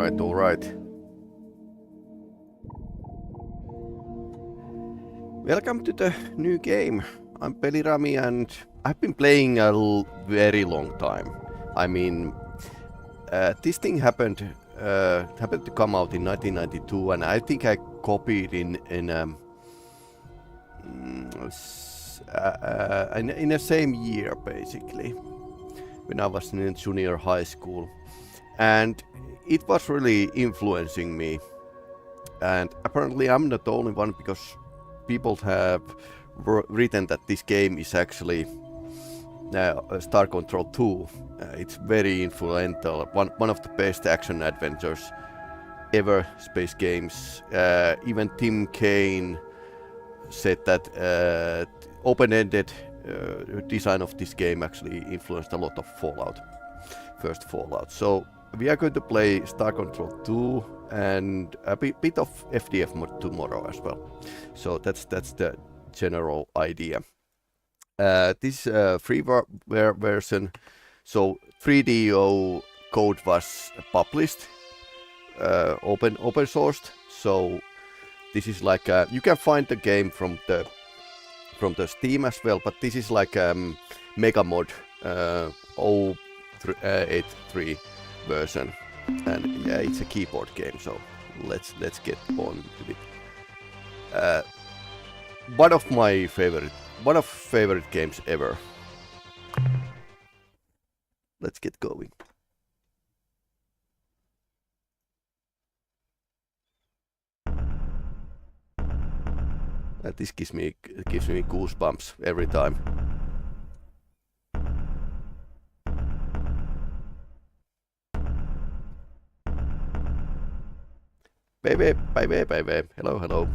Alright. Welcome to the new game. I'm Peli-Rami and I've been playing a very long time. I mean, this thing happened to come out in 1992, and I think I copied in the same year, basically, when I was in junior high school. And it was really influencing me. And apparently I'm not the only one, because people have written that this game is actually Star Control 2. It's very influential, one of the best action adventures ever, space games. Even Tim Kaine said that open-ended design of this game actually influenced a lot of first Fallout. So we are going to play Star Control 2 and a bit of FDF mod tomorrow as well. So that's the general idea. This freeware version, so 3DO code was published, open sourced. So this is like you can find the game from the Steam as well, but this is like MegaMod 083 version, and yeah, it's a keyboard game. So let's get on to it. One of favorite games ever. Let's get going. This gives me goosebumps every time. Baby. Hello.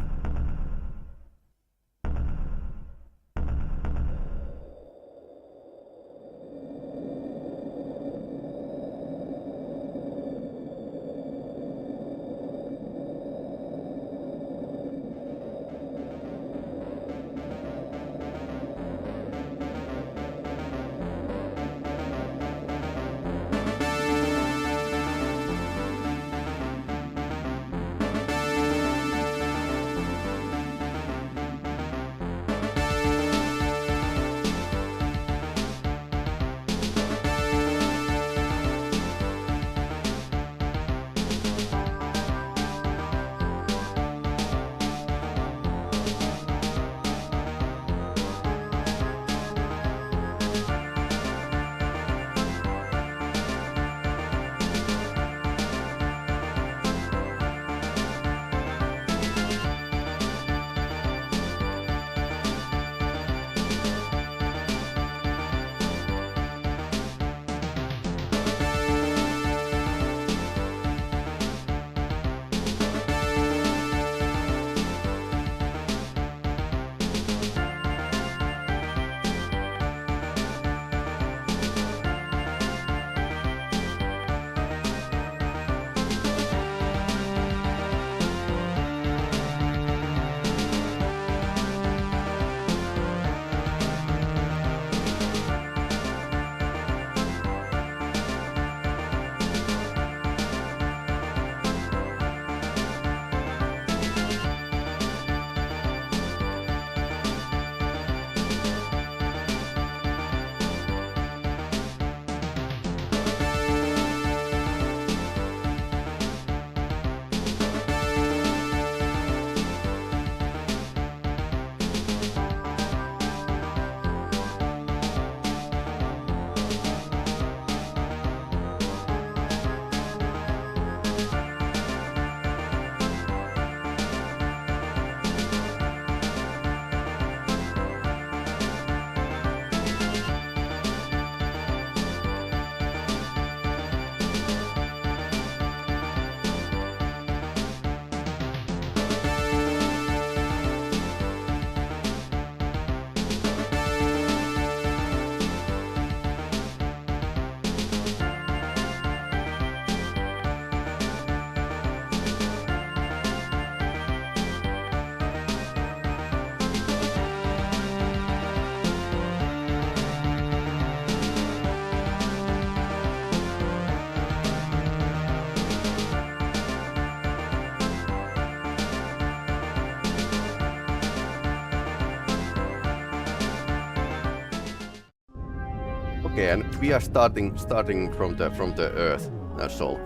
Okay, and we are starting from the Earth. That's all.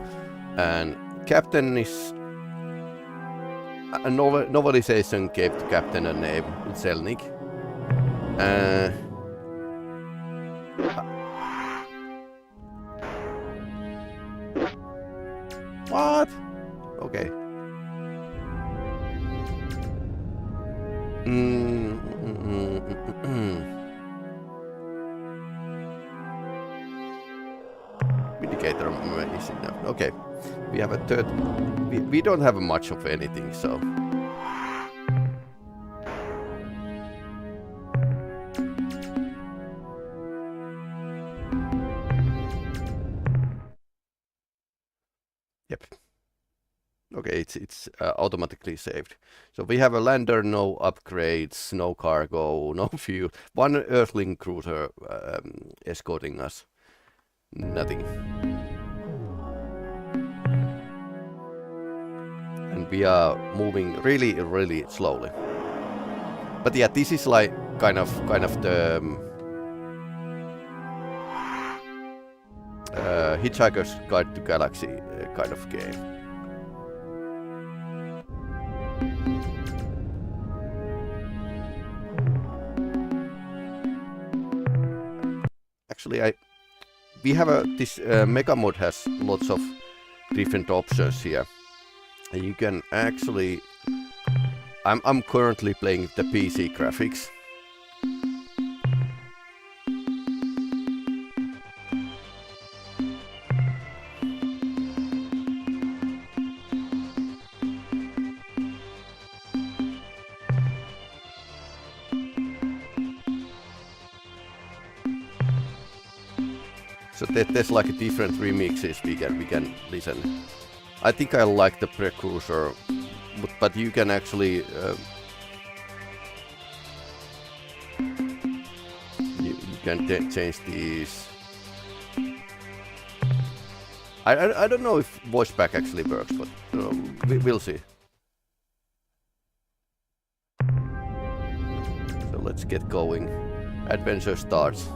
And Captain is a novelization gave the Captain a name, Zelnik. What? Okay. Indicator is enough. Okay. We have a third. We don't have much of anything, so. Yep. Okay, it's automatically saved. So we have a lander, no upgrades, no cargo, no fuel. One Earthling cruiser escorting us. Nothing. And we are moving really, really slowly. But yeah, this is like kind of the Hitchhiker's Guide to Galaxy kind of game. Actually, we have this MegaMod has lots of different options here. And you can actually. I'm currently playing the PC graphics. So there's like different remixes we can listen. I think I like the Precursor, but you can actually you can change these. I don't know if voice back actually works, but we'll see. So let's get going. Adventure starts.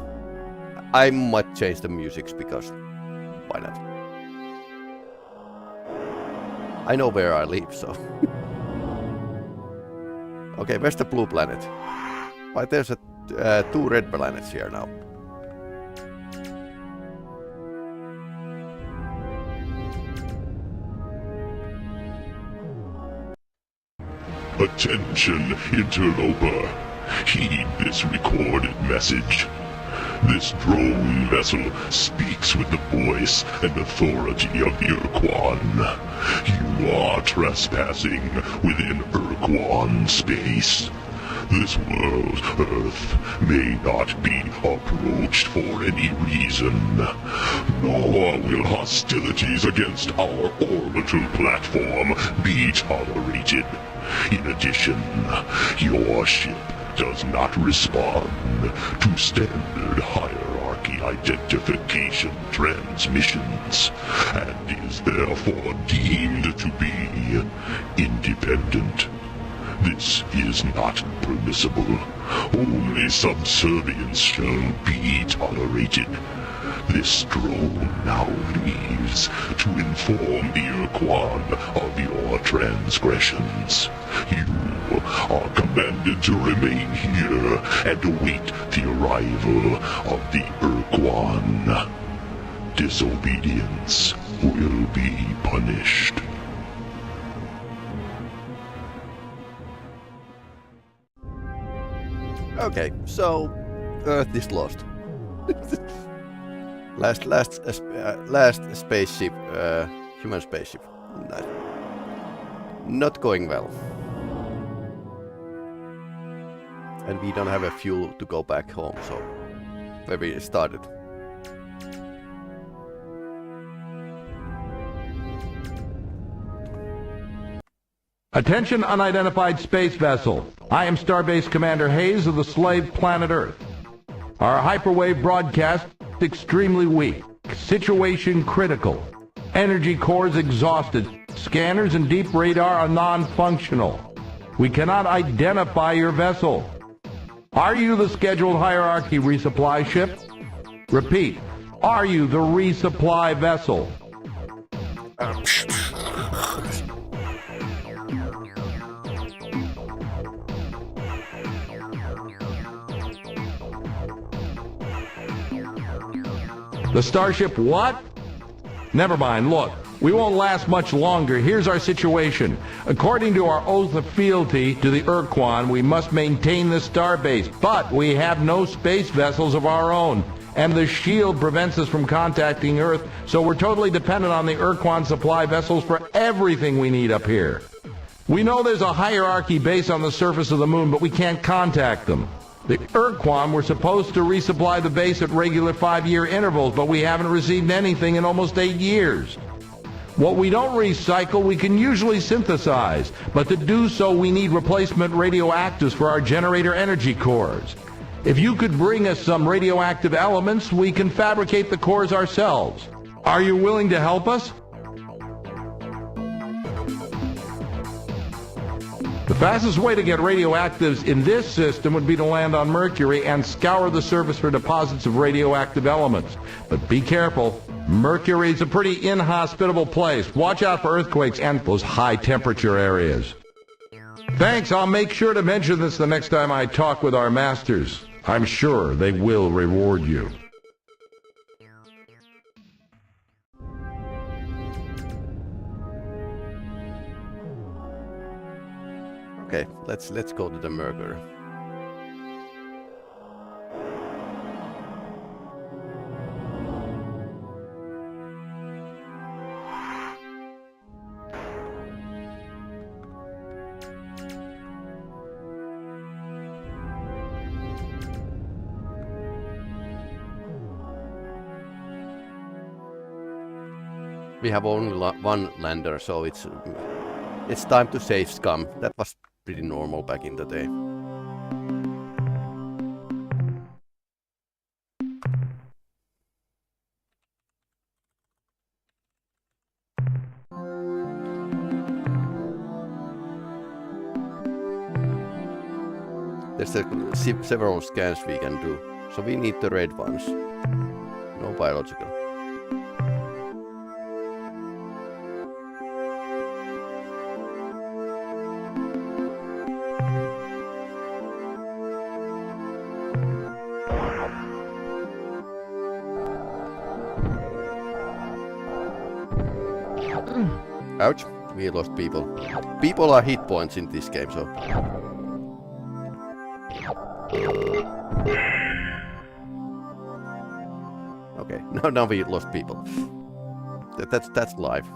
I might change the music because why not? I know where I live, so. Okay, where's the blue planet? Why, there's two red planets here now. Attention, interloper. Heed this recorded message. This drone vessel speaks with the voice and authority of Ur-Quan. You are trespassing within Ur-Quan space. This world, Earth, may not be approached for any reason, nor will hostilities against our orbital platform be tolerated. In addition, your ship does not respond to standard hierarchy identification transmissions, and is therefore deemed to be independent. This is not permissible. Only subservience shall be tolerated. This drone now leaves to inform the Ur-Quan of your transgressions. You are commanded to remain here and await the arrival of the Ur-Quan. Disobedience will be punished. Okay, so Earth is lost. last spaceship, human spaceship. Not going well. And we don't have a fuel to go back home, so where we started. Attention, unidentified space vessel. I am Starbase Commander Hayes of the slave planet Earth. Our hyperwave broadcast is extremely weak. Situation critical. Energy cores exhausted. Scanners and deep radar are non-functional. We cannot identify your vessel. Are you the scheduled hierarchy resupply ship? Repeat, are you the resupply vessel? The starship what? Never mind, look, we won't last much longer. Here's our situation. According to our oath of fealty to the Ur-Quan, we must maintain the starbase, but we have no space vessels of our own, and the shield prevents us from contacting Earth, so we're totally dependent on the Ur-Quan supply vessels for everything we need up here. We know there's a hierarchy base on the surface of the moon, but we can't contact them. The Ur-Quan were supposed to resupply the base at regular 5-year intervals, but we haven't received anything in almost 8 years. What we don't recycle, we can usually synthesize, but to do so we need replacement radioactives for our generator energy cores. If you could bring us some radioactive elements, we can fabricate the cores ourselves. Are you willing to help us? The fastest way to get radioactives in this system would be to land on Mercury and scour the surface for deposits of radioactive elements. But be careful. Mercury's a pretty inhospitable place. Watch out for earthquakes and those high-temperature areas. Thanks. I'll make sure to mention this the next time I talk with our masters. I'm sure they will reward you. Okay, let's go to the murder. We have only one lander, so it's time to save scum. That was pretty normal back in the day. There's several scans we can do, so we need the red ones. No biological. Ouch, we lost people. People are hit points in this game, so... Okay, now we lost people. That's live.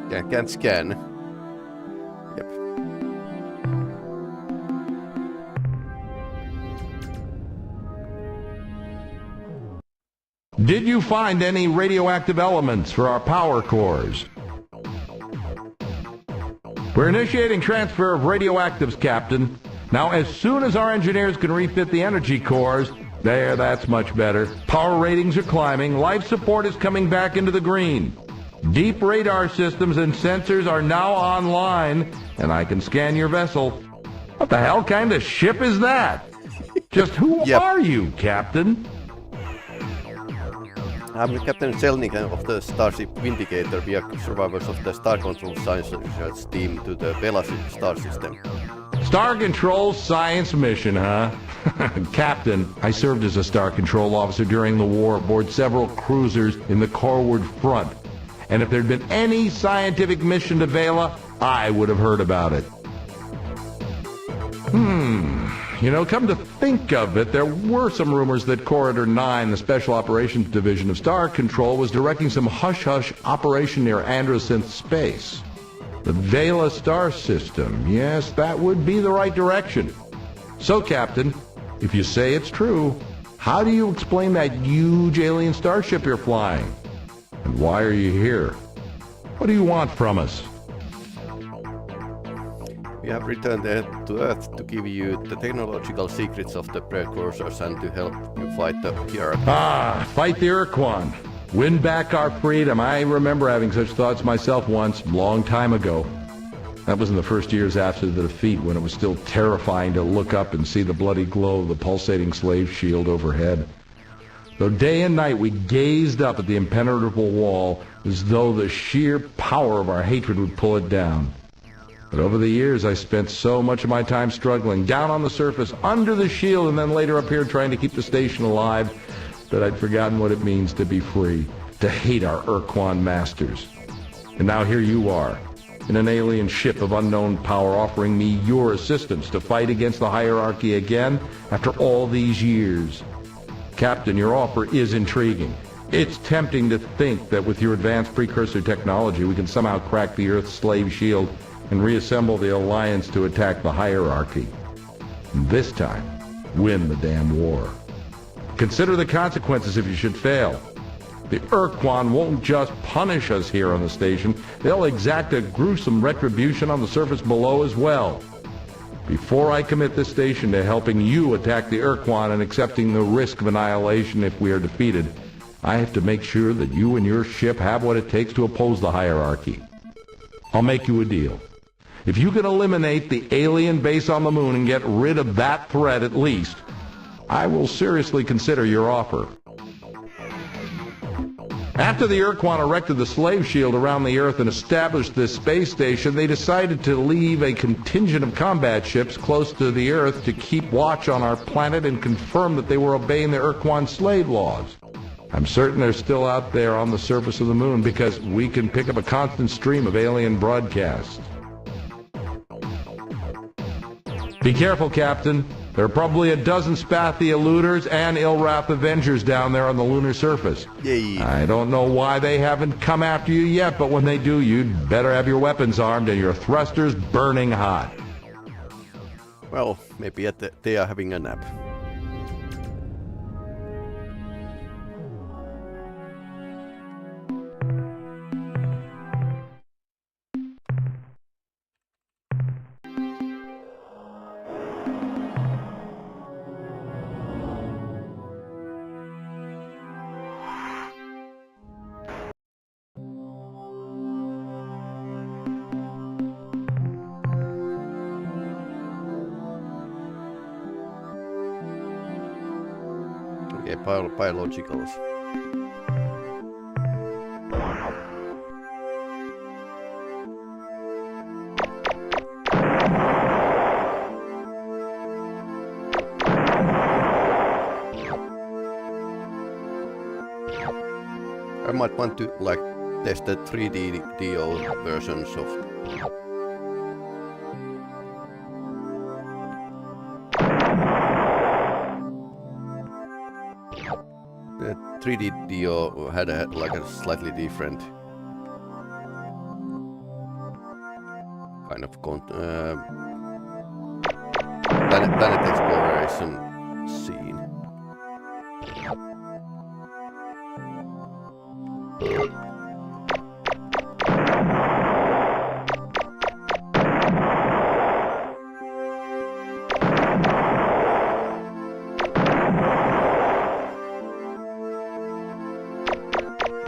Yeah, can't scan. Yep. Did you find any radioactive elements for our power cores? We're initiating transfer of radioactives, Captain. Now, as soon as our engineers can refit the energy cores, that's much better. Power ratings are climbing. Life support is coming back into the green. Deep radar systems and sensors are now online, and I can scan your vessel. What the hell kind of ship is that? Just who are you, Captain? I'm Captain Selnik of the Starship Vindicator. We are survivors of the Star Control Science Research team to the Vela star system. Star Control Science Mission, huh? Captain, I served as a Star Control officer during the war aboard several cruisers in the Corward Front. And if there'd been any scientific mission to Vela, I would have heard about it. You know, come to think of it, there were some rumors that Corridor 9, the Special Operations Division of Star Control, was directing some hush-hush operation near Androsynth Space. The Vela star system. Yes, that would be the right direction. So, Captain, if you say it's true, how do you explain that huge alien starship you're flying? And why are you here? What do you want from us? We have returned to Earth to give you the technological secrets of the precursors and to help you fight the hierarchy. Fight the Ur-Quan. Win back our freedom. I remember having such thoughts myself once, long time ago. That was in the first years after the defeat, when it was still terrifying to look up and see the bloody glow of the pulsating slave shield overhead. Though day and night we gazed up at the impenetrable wall as though the sheer power of our hatred would pull it down. But over the years I spent so much of my time struggling, down on the surface, under the shield, and then later up here trying to keep the station alive, that I'd forgotten what it means to be free, to hate our Ur-Quan Masters. And now here you are, in an alien ship of unknown power, offering me your assistance to fight against the hierarchy again after all these years. Captain, your offer is intriguing. It's tempting to think that with your advanced precursor technology we can somehow crack the Earth's slave shield and reassemble the Alliance to attack the hierarchy. And this time, win the damn war. Consider the consequences if you should fail. The Ur-Quan won't just punish us here on the station, they'll exact a gruesome retribution on the surface below as well. Before I commit this station to helping you attack the Ur-Quan and accepting the risk of annihilation if we are defeated, I have to make sure that you and your ship have what it takes to oppose the hierarchy. I'll make you a deal. If you can eliminate the alien base on the moon and get rid of that threat at least, I will seriously consider your offer. After the Ur-Quan erected the slave shield around the Earth and established this space station, they decided to leave a contingent of combat ships close to the Earth to keep watch on our planet and confirm that they were obeying the Ur-Quan slave laws. I'm certain they're still out there on the surface of the moon because we can pick up a constant stream of alien broadcasts. Be careful, Captain. There are probably a dozen Spathi eluders and Ilrath Avengers down there on the lunar surface. Yay. I don't know why they haven't come after you yet, but when they do, you'd better have your weapons armed and your thrusters burning hot. Well, maybe they are having a nap. Okay, biologicals. I might want to like test the 3D DO versions of the 3D DO had like a slightly different kind of planet exploration scene.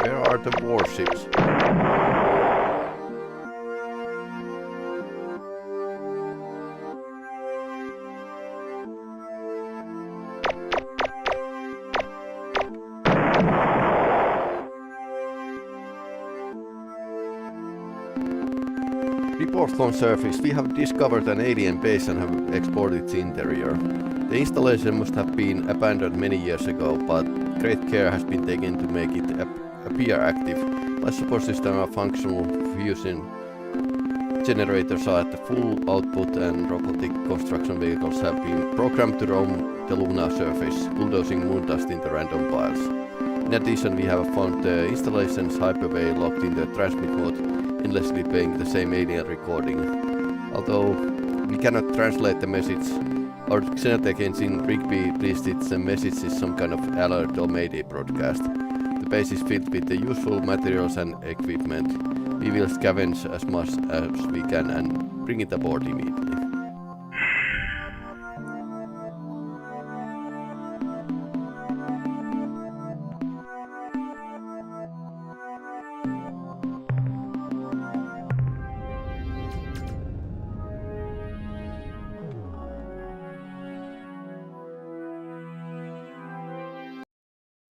Where are the warships? Report from surface. We have discovered an alien base and have explored its interior. The installation must have been abandoned many years ago, but great care has been taken to make it appear active. Life support system are functional, fusion generators are at the full output, and robotic construction vehicles have been programmed to roam the lunar surface, bulldozing moon dust into random piles. In addition, we have found the installation's hyperway locked in the transmit mode, endlessly playing the same alien recording. Although we cannot translate the message, our Xenotech engine Rigby listed the message is some kind of alert or mayday broadcast. The base is filled with the useful materials and equipment. We will scavenge as much as we can and bring it aboard immediately.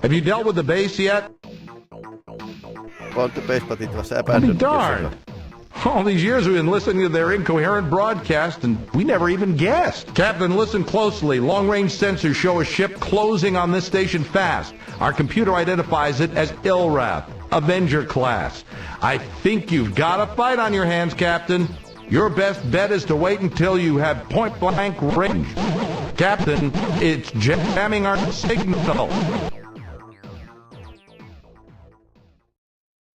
Have you dealt with the base yet? Found the base, but it was I'll be abandoned. darned. All these years we've been listening to their incoherent broadcast, and we never even guessed. Captain, listen closely. Long-range sensors show a ship closing on this station fast. Our computer identifies it as Ilrath, Avenger class. I think you've got a fight on your hands, Captain. Your best bet is to wait until you have point-blank range. Captain, it's jamming our signal.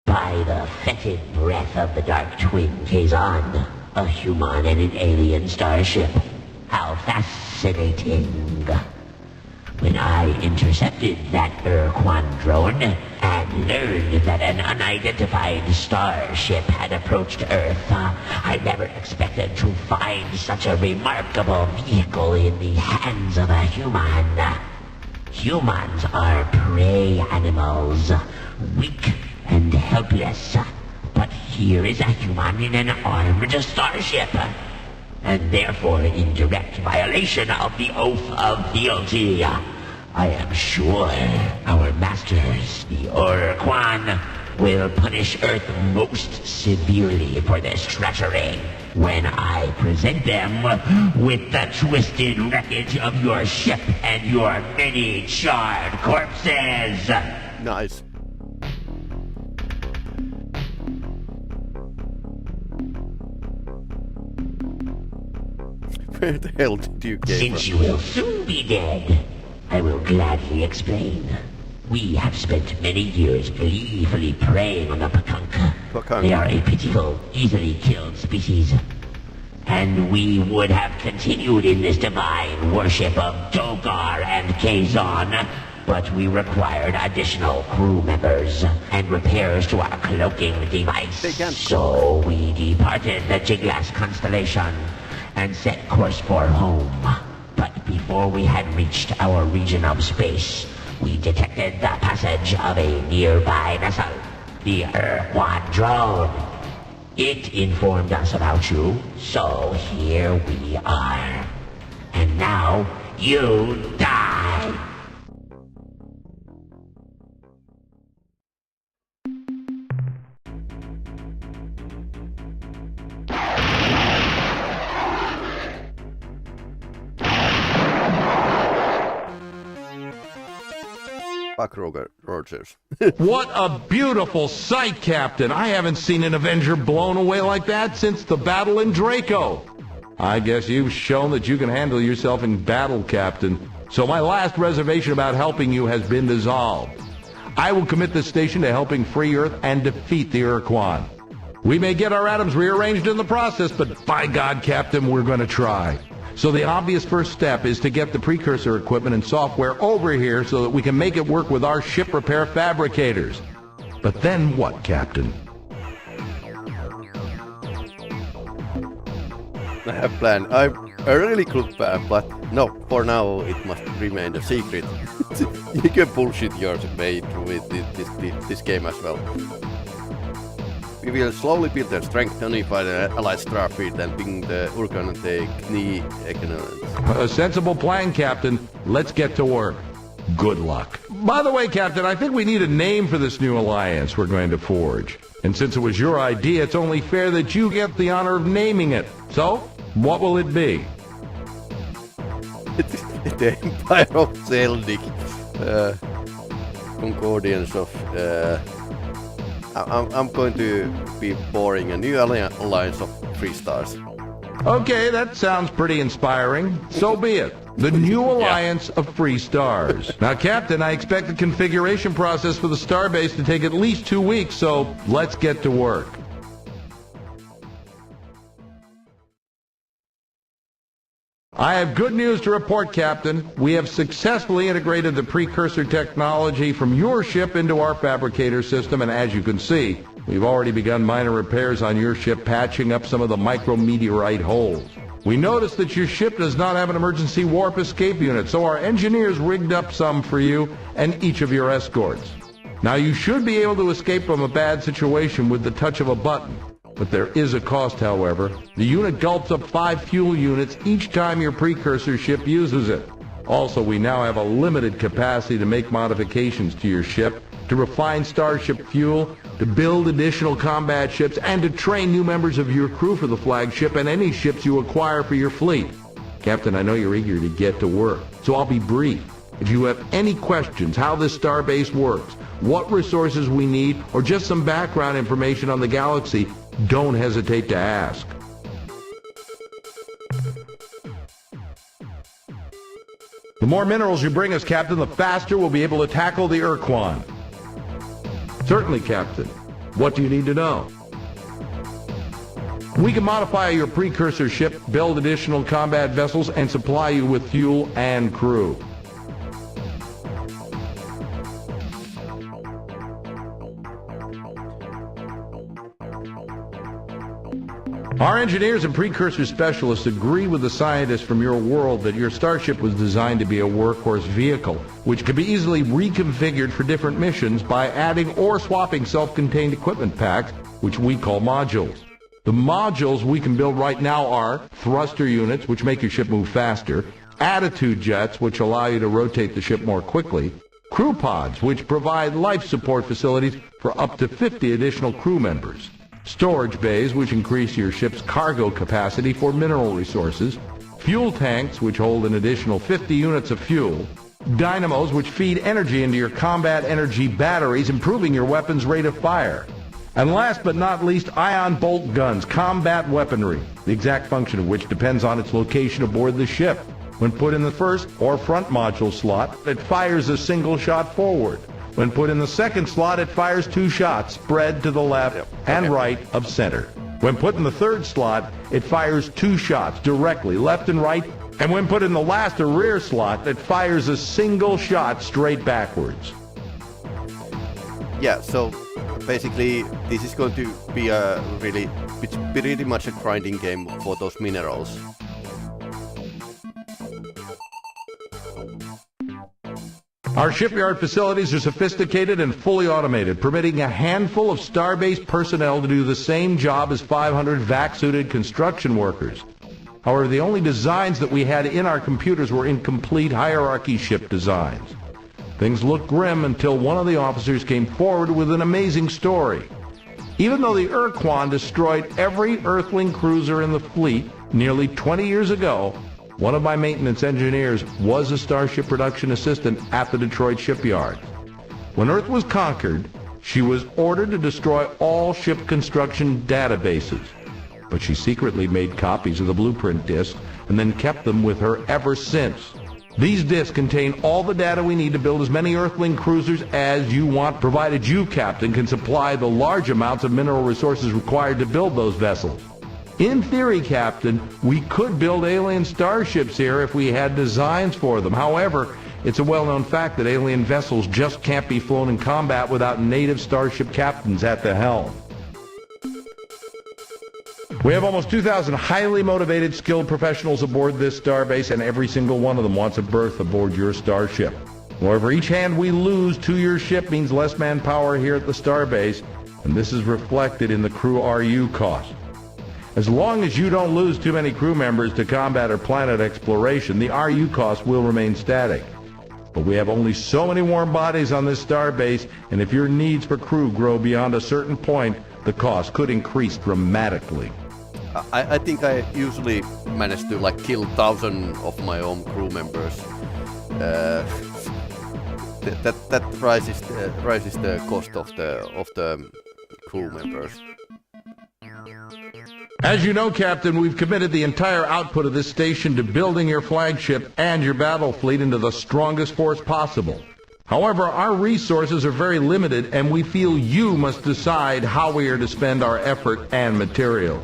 By the fetid breath of the Dark Twin Kazon, a human and an alien starship. How fascinating. When I intercepted that Ur-Quan drone and learned that an unidentified starship had approached Earth, I never expected to find such a remarkable vehicle in the hands of a human. Humans are prey animals, weak and helpless. But here is a human in an armed starship, and therefore in direct violation of the oath of fealty. I am sure our masters, the Ur-Quan, will punish Earth most severely for this treachery when I present them with the twisted wreckage of your ship and your many charred corpses. Nice. Where the hell did you get Since from? you will soon be dead, I will gladly explain. We have spent many years gleefully preying on the Pakunk. They are a pitiful, easily killed species. And we would have continued in this divine worship of Dogar and Kazon, but we required additional crew members and repairs to our cloaking device. So we departed the Jiglass constellation and set course for home. But before we had reached our region of space, we detected the passage of a nearby vessel, the Ur-Quan drone. It informed us about you, so here we are. And now, you die! Buck Rogers. What a beautiful sight, Captain. I haven't seen an Avenger blown away like that since the battle in Draco. I guess you've shown that you can handle yourself in battle, Captain. So my last reservation about helping you has been dissolved. I will commit this station to helping free Earth and defeat the Ur-Quan. We may get our atoms rearranged in the process, but by God, Captain, we're going to try. So the obvious first step is to get the precursor equipment and software over here so that we can make it work with our ship repair fabricators. But then what, Captain? I have planned. A really good plan, but no, for now it must remain a secret. You can bullshit your way with this game as well. We will slowly build their strength, unify the allied starfleet, and bring the Ur-Quan and take knee ignorance. A sensible plan, Captain. Let's get to work. Good luck. By the way, Captain, I think we need a name for this new alliance we're going to forge. And since it was your idea, it's only fair that you get the honor of naming it. So, what will it be? The Empire of Zeldik. Concordians of... I'm going to be boring a new alliance of 3 stars. Okay, that sounds pretty inspiring. So be it. The new alliance of free stars. Now, Captain, I expect the configuration process for the starbase to take at least 2 weeks, so let's get to work. I have good news to report, Captain. We have successfully integrated the precursor technology from your ship into our fabricator system, and as you can see, we've already begun minor repairs on your ship, patching up some of the micrometeorite holes. We noticed that your ship does not have an emergency warp escape unit, so our engineers rigged up some for you and each of your escorts. Now, you should be able to escape from a bad situation with the touch of a button. But there is a cost, however. The unit gulps up 5 fuel units each time your precursor ship uses it. Also, we now have a limited capacity to make modifications to your ship, to refine starship fuel, to build additional combat ships, and to train new members of your crew for the flagship and any ships you acquire for your fleet. Captain, I know you're eager to get to work, so I'll be brief. If you have any questions how this starbase works, what resources we need, or just some background information on the galaxy, don't hesitate to ask. The more minerals you bring us, Captain, the faster we'll be able to tackle the Ur-Quan. Certainly, Captain. What do you need to know? We can modify your precursor ship, build additional combat vessels, and supply you with fuel and crew. Our engineers and precursor specialists agree with the scientists from your world that your starship was designed to be a workhorse vehicle, which can be easily reconfigured for different missions by adding or swapping self-contained equipment packs, which we call modules. The modules we can build right now are thruster units, which make your ship move faster, attitude jets, which allow you to rotate the ship more quickly, crew pods, which provide life support facilities for up to 50 additional crew members, storage bays, which increase your ship's cargo capacity for mineral resources, fuel tanks, which hold an additional 50 units of fuel, dynamos, which feed energy into your combat energy batteries, improving your weapon's rate of fire, and last but not least, ion bolt guns, combat weaponry, the exact function of which depends on its location aboard the ship. When put in the first or front module slot, it fires a single shot forward. When put in the second slot, it fires 2 shots, spread to the left and right of center. When put in the third slot, it fires 2 shots directly, left and right. And when put in the last or rear slot, it fires a single shot straight backwards. Yeah, so basically this is going to be it's pretty much a grinding game for those minerals. Our shipyard facilities are sophisticated and fully automated, permitting a handful of starbase personnel to do the same job as 500 vac-suited construction workers. However, the only designs that we had in our computers were incomplete hierarchy ship designs. Things looked grim until one of the officers came forward with an amazing story. Even though the Ur-Quan destroyed every Earthling cruiser in the fleet nearly 20 years ago, one of my maintenance engineers was a starship production assistant at the Detroit shipyard. When Earth was conquered, she was ordered to destroy all ship construction databases. But she secretly made copies of the blueprint discs and then kept them with her ever since. These discs contain all the data we need to build as many Earthling cruisers as you want, provided you, Captain, can supply the large amounts of mineral resources required to build those vessels. In theory, Captain, we could build alien starships here if we had designs for them. However, it's a well-known fact that alien vessels just can't be flown in combat without native starship captains at the helm. We have almost 2,000 highly motivated, skilled professionals aboard this starbase, and every single one of them wants a berth aboard your starship. However, each hand we lose to your ship means less manpower here at the starbase, and this is reflected in the crew RU cost. As long as you don't lose too many crew members to combat or planet exploration, the RU cost will remain static. But we have only so many warm bodies on this starbase, and if your needs for crew grow beyond a certain point, the cost could increase dramatically. I think I usually manage to kill 1,000 of my own crew members. That rises the cost of the crew members. As you know, Captain, we've committed the entire output of this station to building your flagship and your battle fleet into the strongest force possible. However, our resources are very limited, and we feel you must decide how we are to spend our effort and materials.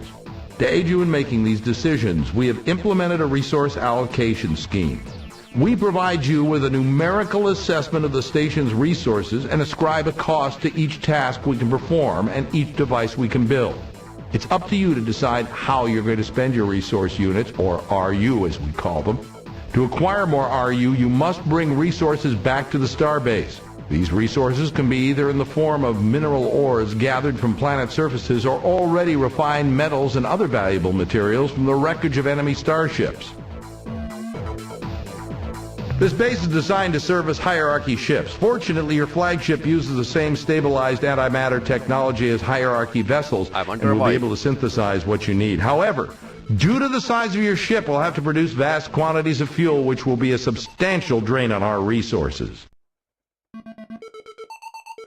To aid you in making these decisions, we have implemented a resource allocation scheme. We provide you with a numerical assessment of the station's resources and ascribe a cost to each task we can perform and each device we can build. It's up to you to decide how you're going to spend your resource units, or RU as we call them. To acquire more RU, you must bring resources back to the starbase. These resources can be either in the form of mineral ores gathered from planet surfaces or already refined metals and other valuable materials from the wreckage of enemy starships. This base is designed to serve as hierarchy ships. Fortunately, your flagship uses the same stabilized antimatter technology as hierarchy vessels and will be able to synthesize what you need. However, due to the size of your ship, we'll have to produce vast quantities of fuel, which will be a substantial drain on our resources.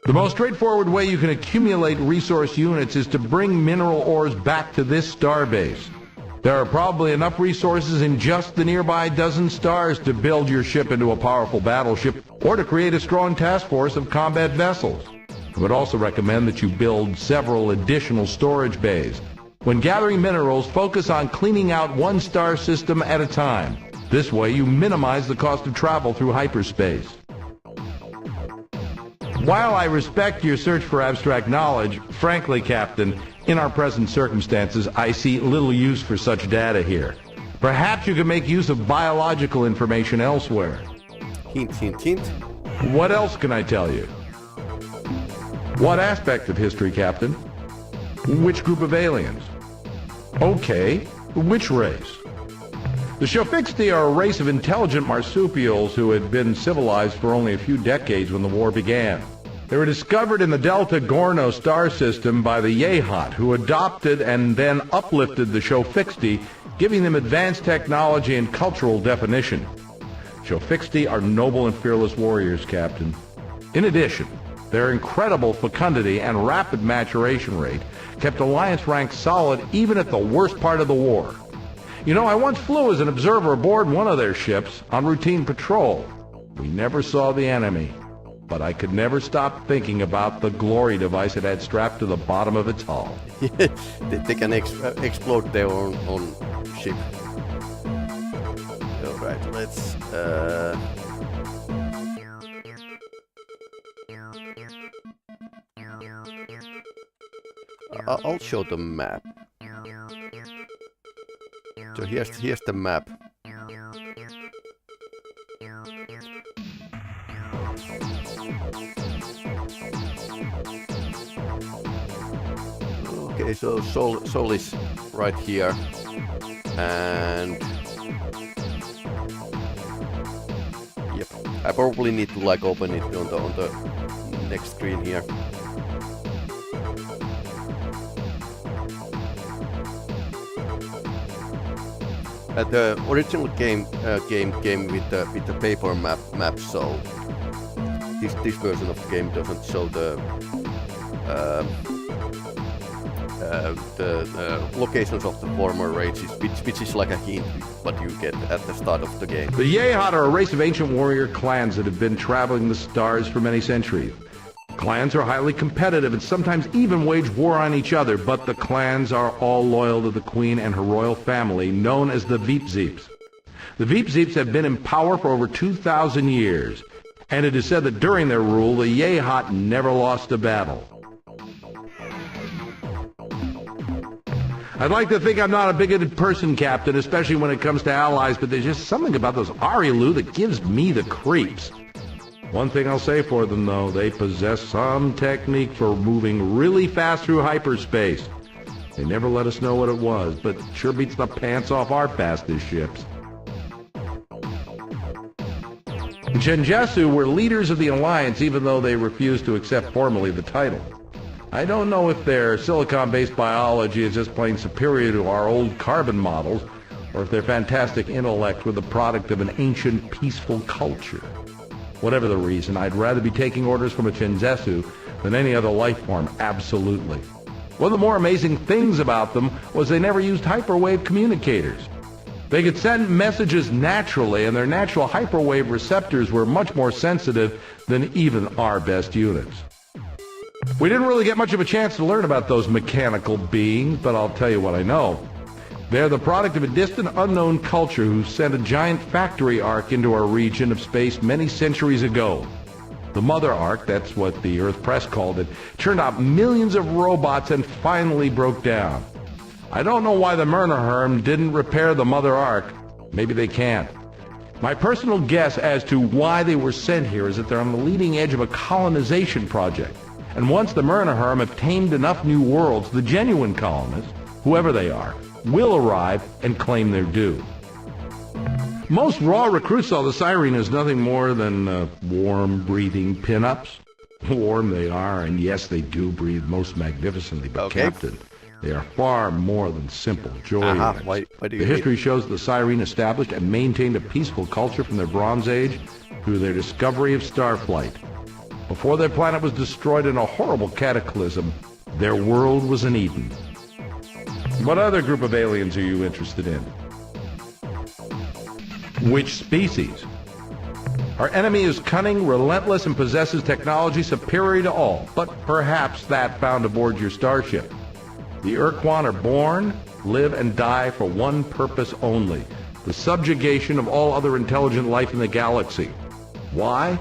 The most straightforward way you can accumulate resource units is to bring mineral ores back to this starbase. There are probably enough resources in just the nearby dozen stars to build your ship into a powerful battleship or to create a strong task force of combat vessels. I would also recommend that you build several additional storage bays. When gathering minerals, focus on cleaning out one star system at a time. This way you minimize the cost of travel through hyperspace. While I respect your search for abstract knowledge, frankly, Captain, in our present circumstances, I see little use for such data here. Perhaps you can make use of biological information elsewhere. Hint, hint, hint. What else can I tell you? What aspect of history, Captain? Which group of aliens? Okay, which race? The Shofixti are a race of intelligent marsupials who had been civilized for only a few decades when the war began. They were discovered in the Delta Gorno star system by the Yehat, who adopted and then uplifted the Shofixti, giving them advanced technology and cultural definition. Shofixti are noble and fearless warriors, Captain. In addition, their incredible fecundity and rapid maturation rate kept Alliance rank solid even at the worst part of the war. You know, I once flew as an observer aboard one of their ships on routine patrol. We never saw the enemy, but I could never stop thinking about the glory device it had strapped to the bottom of its hull. they can explode their own ship. Alright, let's... I'll show the map. So here's the map. Okay, so Sol is right here, and yep, I probably need to like open it on the next screen here. The original game came with the paper map, so this version of the game doesn't show the locations of the former races, which is like a hint what you get at the start of the game. The Yehat are a race of ancient warrior clans that have been traveling the stars for many centuries. Clans are highly competitive and sometimes even wage war on each other, but the clans are all loyal to the Queen and her royal family, known as the Veepzeeps. The Veepzeeps have been in power for over 2,000 years, and it is said that during their rule, the Yehat never lost a battle. I'd like to think I'm not a bigoted person, Captain, especially when it comes to allies, but there's just something about those Arilu that gives me the creeps. One thing I'll say for them, though, they possess some technique for moving really fast through hyperspace. They never let us know what it was, but it sure beats the pants off our fastest ships. The Chenjesu were leaders of the Alliance, even though they refused to accept formally the title. I don't know if their silicon-based biology is just plain superior to our old carbon models, or if their fantastic intellect were the product of an ancient, peaceful culture. Whatever the reason, I'd rather be taking orders from a Chenjesu than any other life form, absolutely. One of the more amazing things about them was they never used hyperwave communicators. They could send messages naturally, and their natural hyperwave receptors were much more sensitive than even our best units. We didn't really get much of a chance to learn about those mechanical beings, but I'll tell you what I know. They're the product of a distant, unknown culture who sent a giant factory ark into our region of space many centuries ago. The Mother Ark, that's what the Earth Press called it, churned out millions of robots and finally broke down. I don't know why the Myrnaherm didn't repair the Mother Ark. Maybe they can't. My personal guess as to why they were sent here is that they're on the leading edge of a colonization project. And once the Myrnaherm have tamed enough new worlds, the genuine colonists, whoever they are, will arrive and claim their due. Most raw recruits saw the Siren as nothing more than warm, breathing pin-ups. Warm they are, and yes, they do breathe most magnificently, but okay. Captain, they are far more than simple joy units. Why do you The history shows the Siren established and maintained a peaceful culture from their Bronze Age through their discovery of starflight. Before their planet was destroyed in a horrible cataclysm, their world was an Eden. What other group of aliens are you interested in? Which species? Our enemy is cunning, relentless, and possesses technology superior to all, but perhaps that found aboard your starship. The Ur-Quan are born, live, and die for one purpose only: the subjugation of all other intelligent life in the galaxy. Why?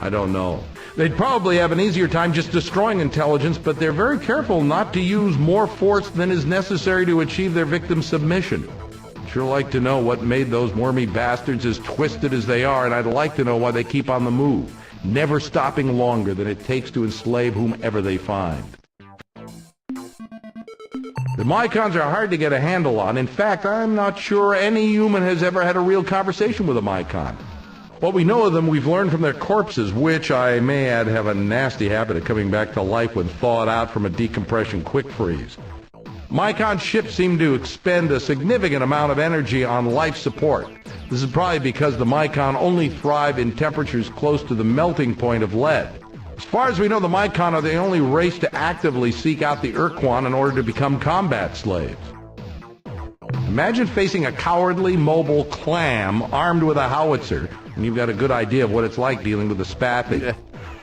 I don't know. They'd probably have an easier time just destroying intelligence, but they're very careful not to use more force than is necessary to achieve their victim's submission. I'd sure like to know what made those wormy bastards as twisted as they are, and I'd like to know why they keep on the move, never stopping longer than it takes to enslave whomever they find. The Mycons are hard to get a handle on. In fact, I'm not sure any human has ever had a real conversation with a Mycon. What we know of them, we've learned from their corpses, which, I may add, have a nasty habit of coming back to life when thawed out from a decompression quick freeze. Mycon ships seem to expend a significant amount of energy on life support. This is probably because the Mycon only thrive in temperatures close to the melting point of lead. As far as we know, the Mycon are the only race to actively seek out the Ur-Quan in order to become combat slaves. Imagine facing a cowardly, mobile clam armed with a howitzer, and you've got a good idea of what it's like dealing with a Spathi. Yeah.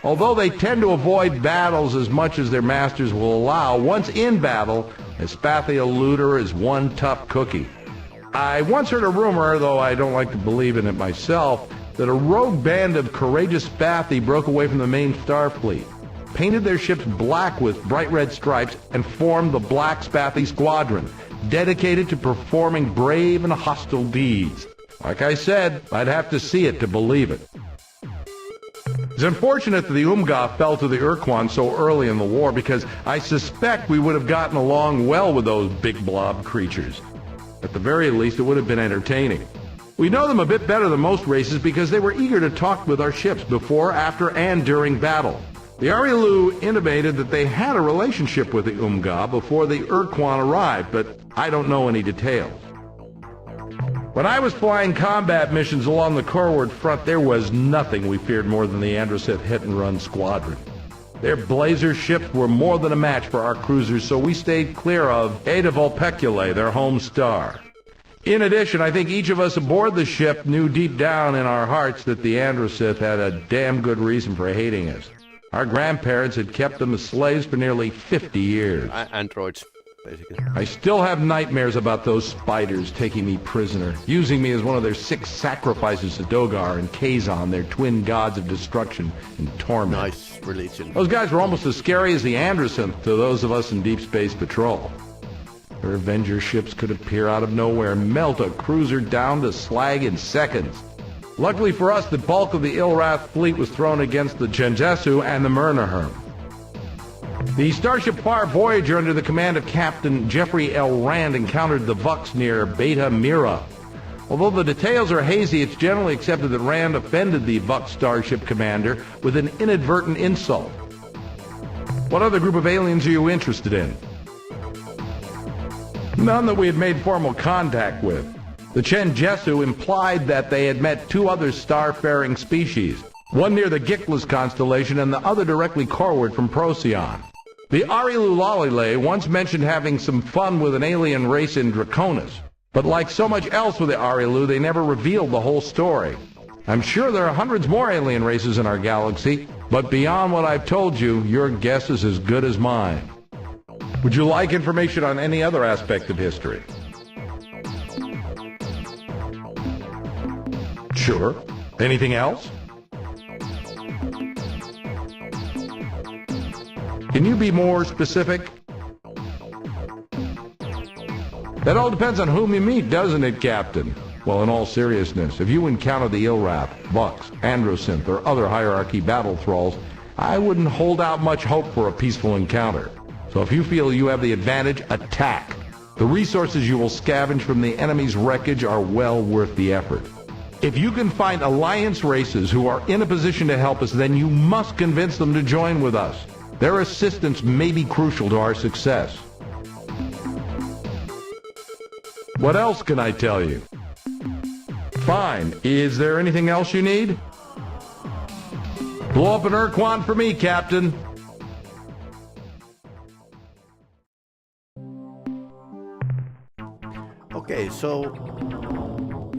Although they tend to avoid battles as much as their masters will allow, once in battle, a Spathi eluder is one tough cookie. I once heard a rumor, though I don't like to believe in it myself, that a rogue band of courageous Spathi broke away from the main Starfleet, painted their ships black with bright red stripes, and formed the Black Spathi Squadron, dedicated to performing brave and hostile deeds. Like I said, I'd have to see it to believe it. It's unfortunate that the Umga fell to the Ur-Quan so early in the war, because I suspect we would have gotten along well with those big blob creatures. At the very least, it would have been entertaining. We know them a bit better than most races because they were eager to talk with our ships before, after, and during battle. The Arilu intimated that they had a relationship with the Umga before the Ur-Quan arrived, but I don't know any details. When I was flying combat missions along the Corward front, there was nothing we feared more than the Androsith hit-and-run squadron. Their blazer ships were more than a match for our cruisers, so we stayed clear of Eta Vulpeculae, their home star. In addition, I think each of us aboard the ship knew deep down in our hearts that the Androsith had a damn good reason for hating us. Our grandparents had kept them as slaves for nearly 50 years. Androids, basically. I still have nightmares about those spiders taking me prisoner, using me as one of their 6 sacrifices to Dogar and Kazon, their twin gods of destruction and torment. Nice religion. Those guys were almost as scary as the Androsynth to those of us in Deep Space Patrol. Their Avenger ships could appear out of nowhere and melt a cruiser down to slag in seconds. Luckily for us, the bulk of the Ilrath fleet was thrown against the Genjesu and the Myrnaherm. The starship Far Voyager, under the command of Captain Jeffrey L. Rand, encountered the Vux near Beta Mira. Although the details are hazy, it's generally accepted that Rand offended the Vux starship commander with an inadvertent insult. What other group of aliens are you interested in? None that we had made formal contact with. The Genjesu implied that they had met 2 other star-faring species, one near the Gickless constellation and the other directly corward from Procyon. The Arilu Lalile once mentioned having some fun with an alien race in Draconis, but like so much else with the Arilu, they never revealed the whole story. I'm sure there are hundreds more alien races in our galaxy, but beyond what I've told you, your guess is as good as mine. Would you like information on any other aspect of history? Sure. Anything else? Can you be more specific? That all depends on whom you meet, doesn't it, Captain? Well, in all seriousness, if you encounter the Ilrath, Bucks, Androsynth, or other hierarchy battle thralls, I wouldn't hold out much hope for a peaceful encounter. So if you feel you have the advantage, attack. The resources you will scavenge from the enemy's wreckage are well worth the effort. If you can find Alliance races who are in a position to help us, then you must convince them to join with us. Their assistance may be crucial to our success. What else can I tell you? Fine. Is there anything else you need? Blow up an Ur-Quan for me, Captain. Okay, so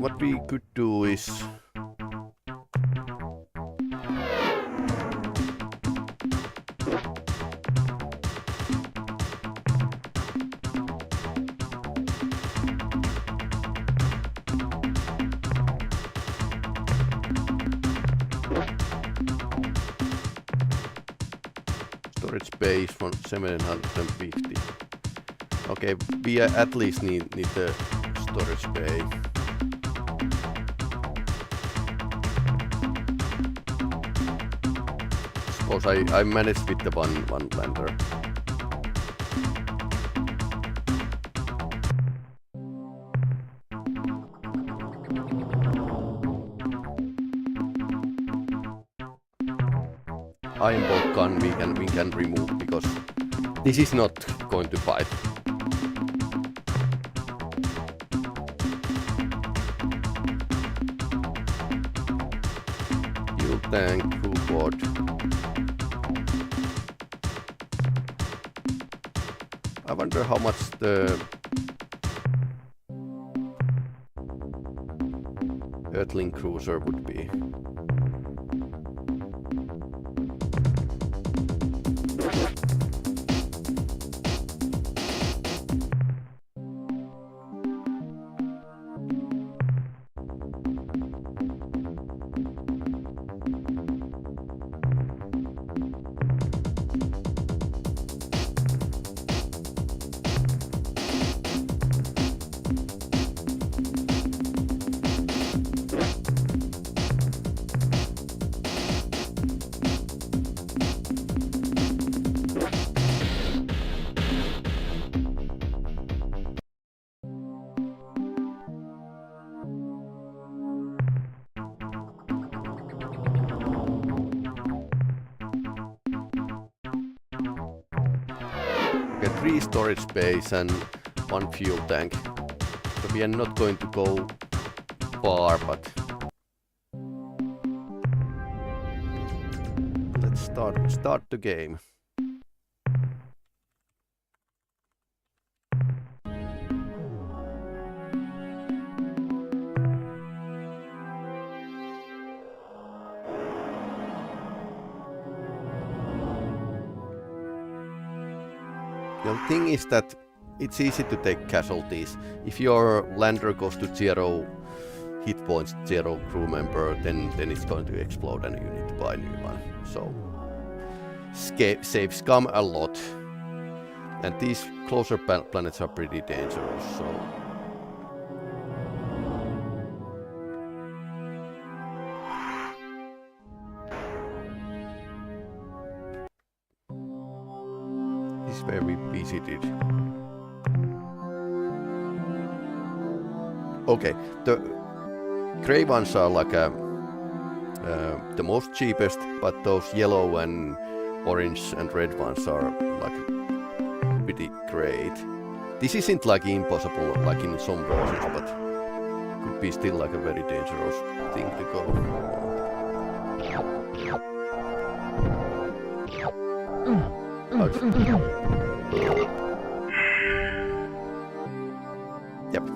what we could do is storage space from 750. Okay, we at least need the storage bay. Suppose I managed with the one lander. Iron bolt gun we can remove because this is not going to fight. Fuel tank, crew board. I wonder how much the Earthling cruiser would be. Okay, 3 storage space and 1 fuel tank. So we are not going to go far, but let's start the game. The thing is that it's easy to take casualties. If your lander goes to 0 hit points, 0 crew member, then it's going to explode and you need to buy a new one. So saves come a lot. And these closer planets are pretty dangerous, so where we visited. Okay, the gray ones are like the most cheapest, but those yellow and orange and red ones are like pretty great. This isn't like impossible like in some versions, but could be still like a very dangerous thing to go. Yep.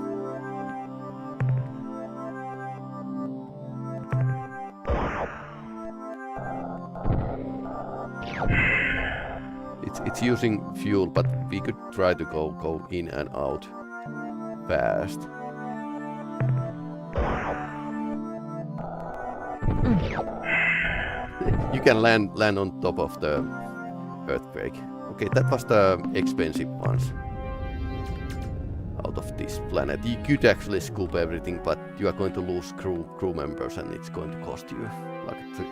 It's using fuel, but we could try to go in and out fast. You can land on top of the earthquake. Okay, that was the expensive ones out of this planet. You could actually scoop everything, but you are going to lose crew members, and it's going to cost you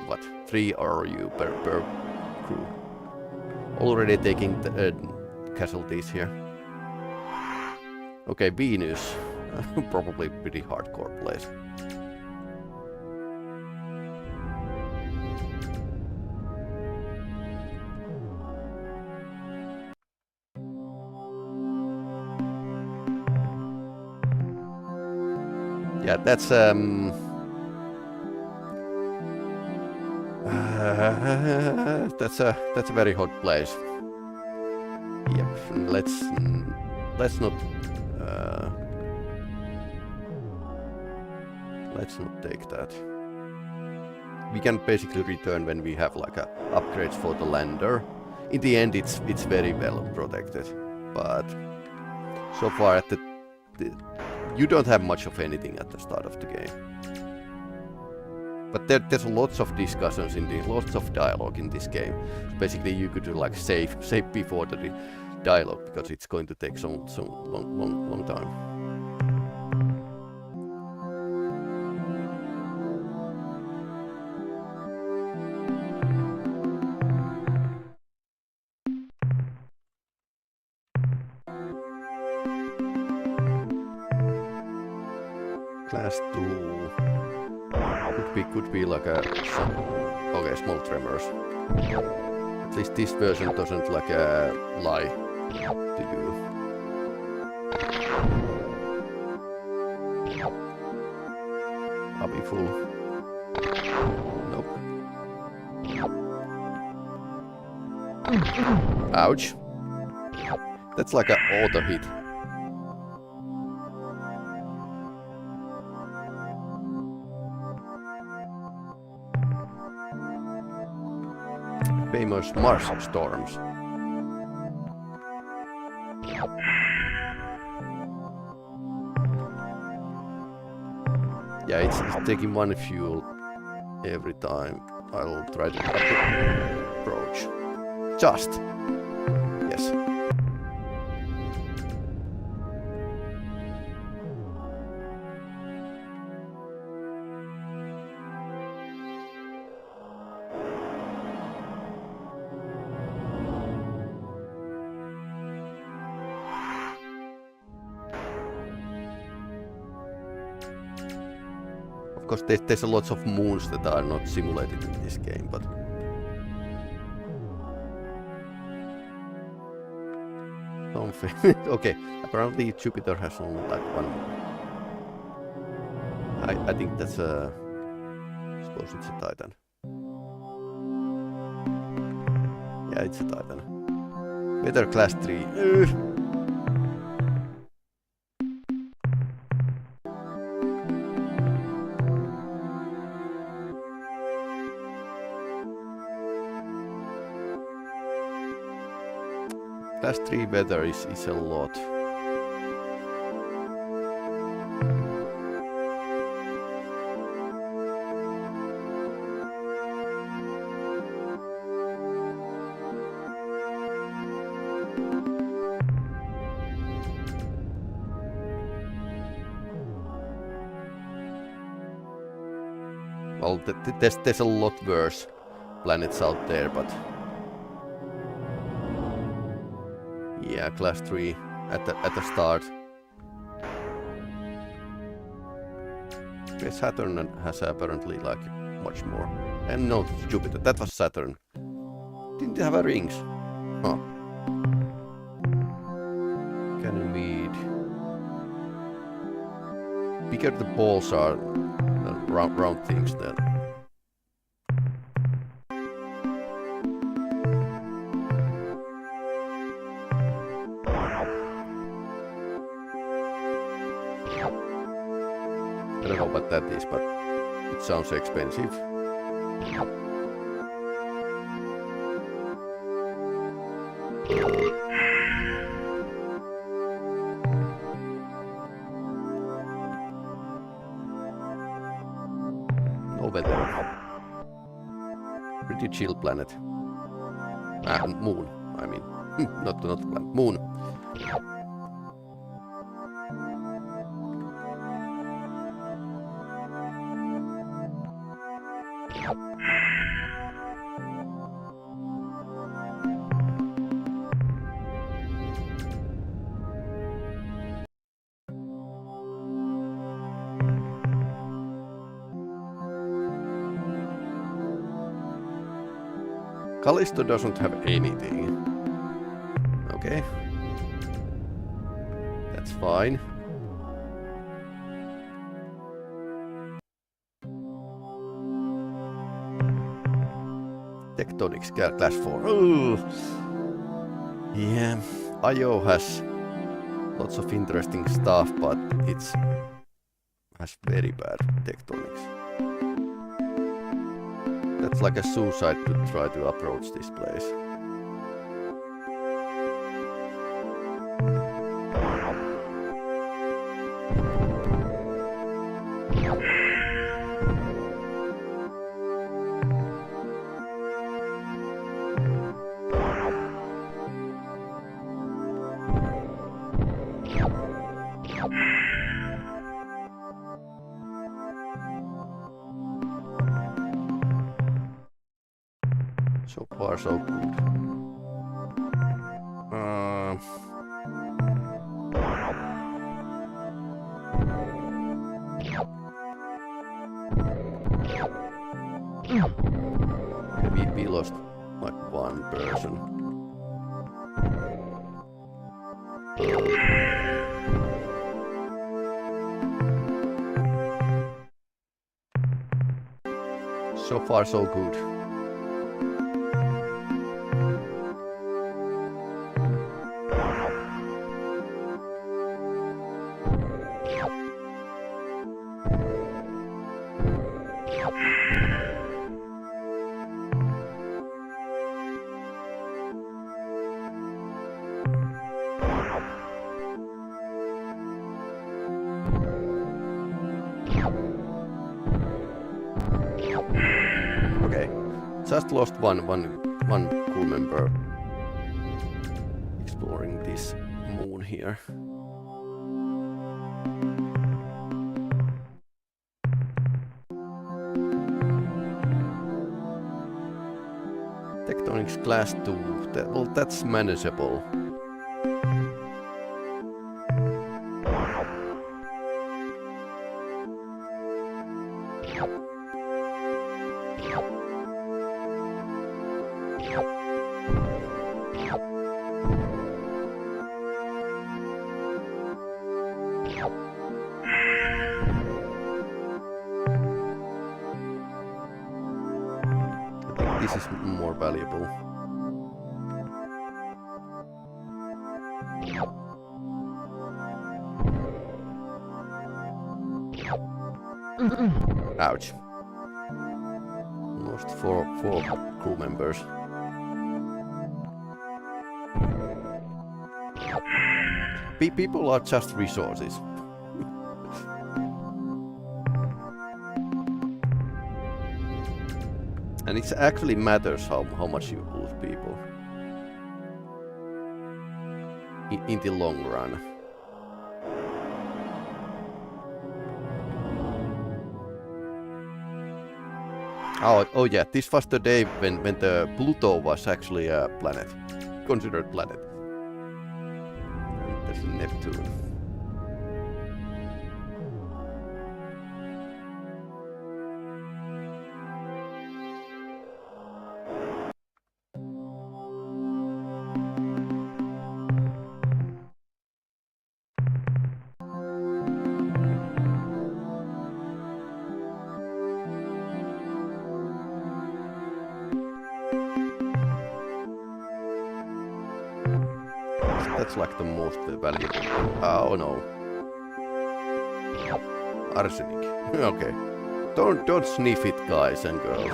like 3 RU per crew. Already taking the, casualties here. Okay, Venus. Probably pretty hardcore place. Yeah, that's that's a very hot place. Yep, let's not take that. We can basically return when we have like upgrades for the lander. In the end, it's very well protected, but so far at the you don't have much of anything at the start of the game. But there's lots of discussions lots of dialogue in this game. So basically, you could like save before the dialogue, because it's going to take some long time. Class 2 could be like small tremors. At least this version doesn't like lie to you. Are we full? Nope. Ouch. That's like an auto hit. Famous Mars storms. Yeah, it's taking 1 fuel every time. I'll try to approach. Just. Yes. Of course, there's a lots of moons that are not simulated in this game, but something. Okay, apparently Jupiter has only like 1 moon. I think that's suppose it's a Titan. Yeah, it's a Titan. Weather class 3. Class 3 weather is a lot. Well, there's a lot worse planets out there, but yeah, class 3 at the start. Okay, Saturn has apparently like much more. And no, Jupiter. That was Saturn. Didn't have a rings. Huh. Ganymede. Bigger the balls are, round things then. I don't know what that is, but it sounds expensive. No weather. Pretty chill planet. Moon, I mean. Not planet. Moon. Callisto doesn't have anything. Okay. That's fine. Tectonics class 4. Ooh. Yeah, IO has lots of interesting stuff, but has very bad tectonics. That's like a suicide to try to approach this place. So far, so good. We lost like one person. So far, so good. Okay, just lost one crew member exploring this moon here. Tectonics class 2, well, that's manageable. This is more valuable. Ouch. Lost four crew members. People are just resources. And it actually matters how much you lose people in the long run. Oh yeah, this was the day when the Pluto was actually a planet, considered planet. And there's Neptune. That's like the most valuable. Oh no. Arsenic. Okay. Don't sniff it, guys and girls.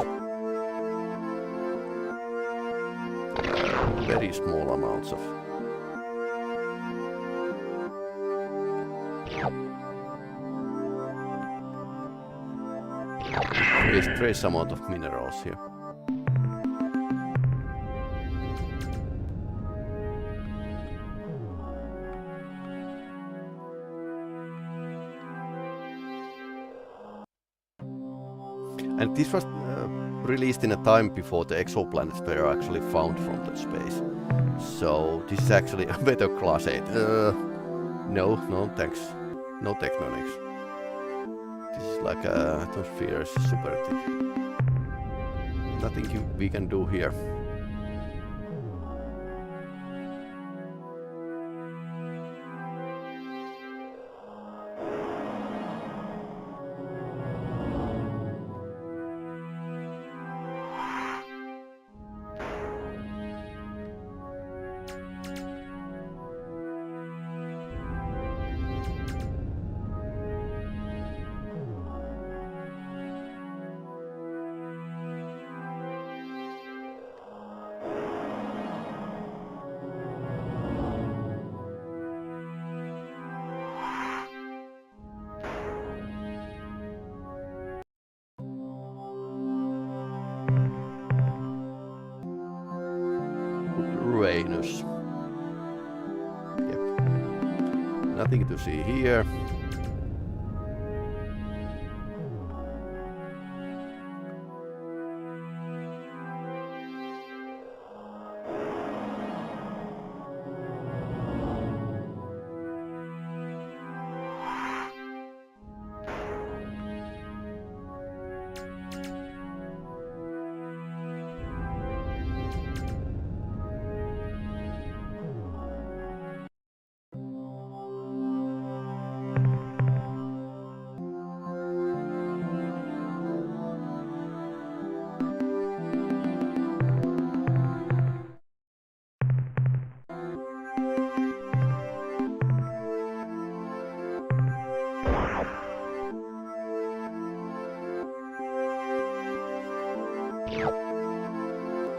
Very small amounts of. Trace amount of minerals here. And this was released in a time before the exoplanets were actually found from that space. So this is actually a better class 8. No thanks. No technonics. This is like a atmosphere is super thick. Nothing we can do here. Uranus. Yep. Nothing to see here.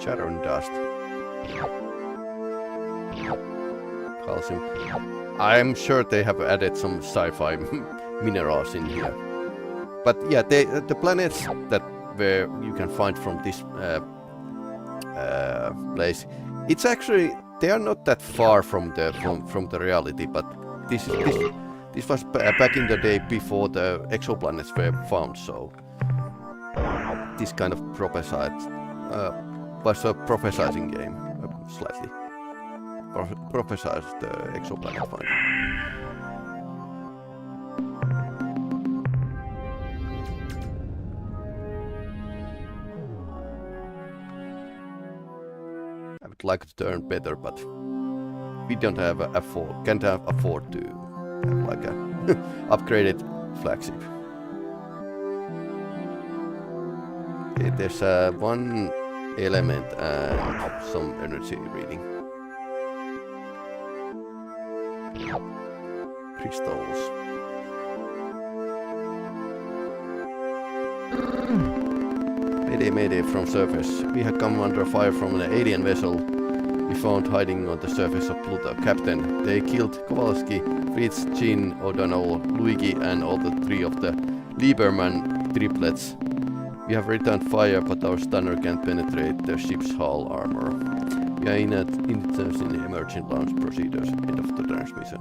Charon dust. Calcium. I'm sure they have added some sci-fi minerals in here. But yeah, the planets that where you can find from this place, it's actually they are not that far from the reality. But this was back in the day before the exoplanets were found. So this kind of prophesied. Was a prophesizing game, slightly. Prophesized the exoplanet find. I would like to turn better, but we don't have can't afford to have like a upgraded flagship. Okay, there's one element and some energy reading. Crystals. Mayday from surface. We had come under fire from an alien vessel we found hiding on the surface of Pluto. Captain, they killed Kowalski, Fritz, Jean, O'Donnell, Luigi and all the three of the Lieberman triplets. We have returned fire, but our stunner can't penetrate the ship's hull armor. We are in emerging launch procedures. End of the transmission.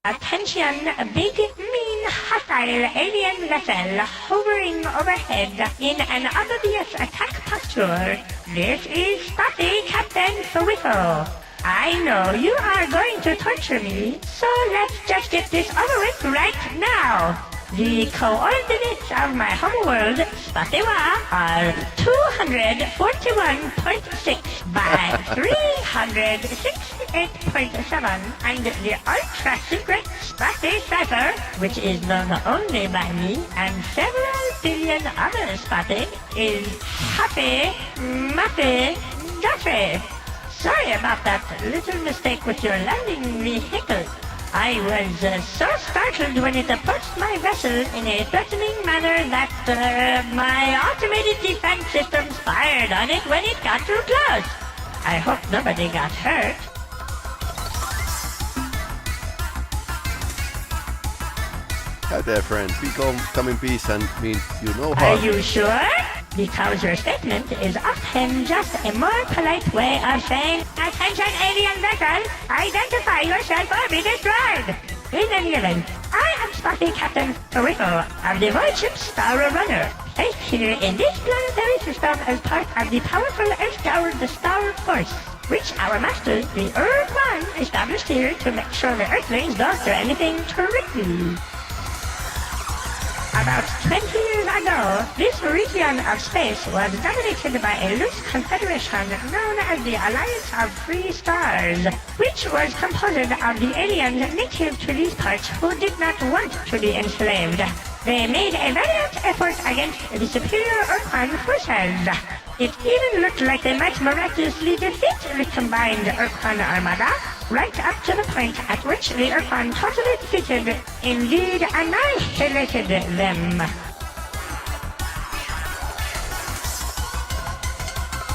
Attention, a big, mean, hostile alien vessel hovering overhead in an obvious attack posture. This is Spotty Captain Whistle. I know you are going to torture me, so let's just get this over with right now. The coordinates of my homeworld, Spatiwa, are 241.6 by 368.7, and the ultra-secret Spatty cipher, which is known only by me and several billion other Spatty, is Happy Muffy Duffy. Sorry about that little mistake with your landing vehicle. I was so startled when it approached my vessel in a threatening manner that my automated defense systems fired on it when it got too close. I hope nobody got hurt. Hi there, friend. We come in peace and mean you know how. Are you sure? because your statement is often just a more polite way of saying, "Attention alien vessel, identify yourself or be destroyed." In any event, I am Spotty Captain Rico of the void ship Star Runner, placed here in this planetary system as part of the powerful Earth-powered Star Force, which our master, the Ur-Quan, established here to make sure the Earthlings don't do anything tricky. About 20 years ago, this region of space was dominated by a loose confederation known as the Alliance of Free Stars, which was composed of the aliens native to these parts who did not want to be enslaved. They made a valiant effort against the superior Ur-Quan forces. It even looked like they might miraculously defeat the combined Ur-Quan armada, right up to the point at which the Ur-Quan totally defeated, indeed annihilated them.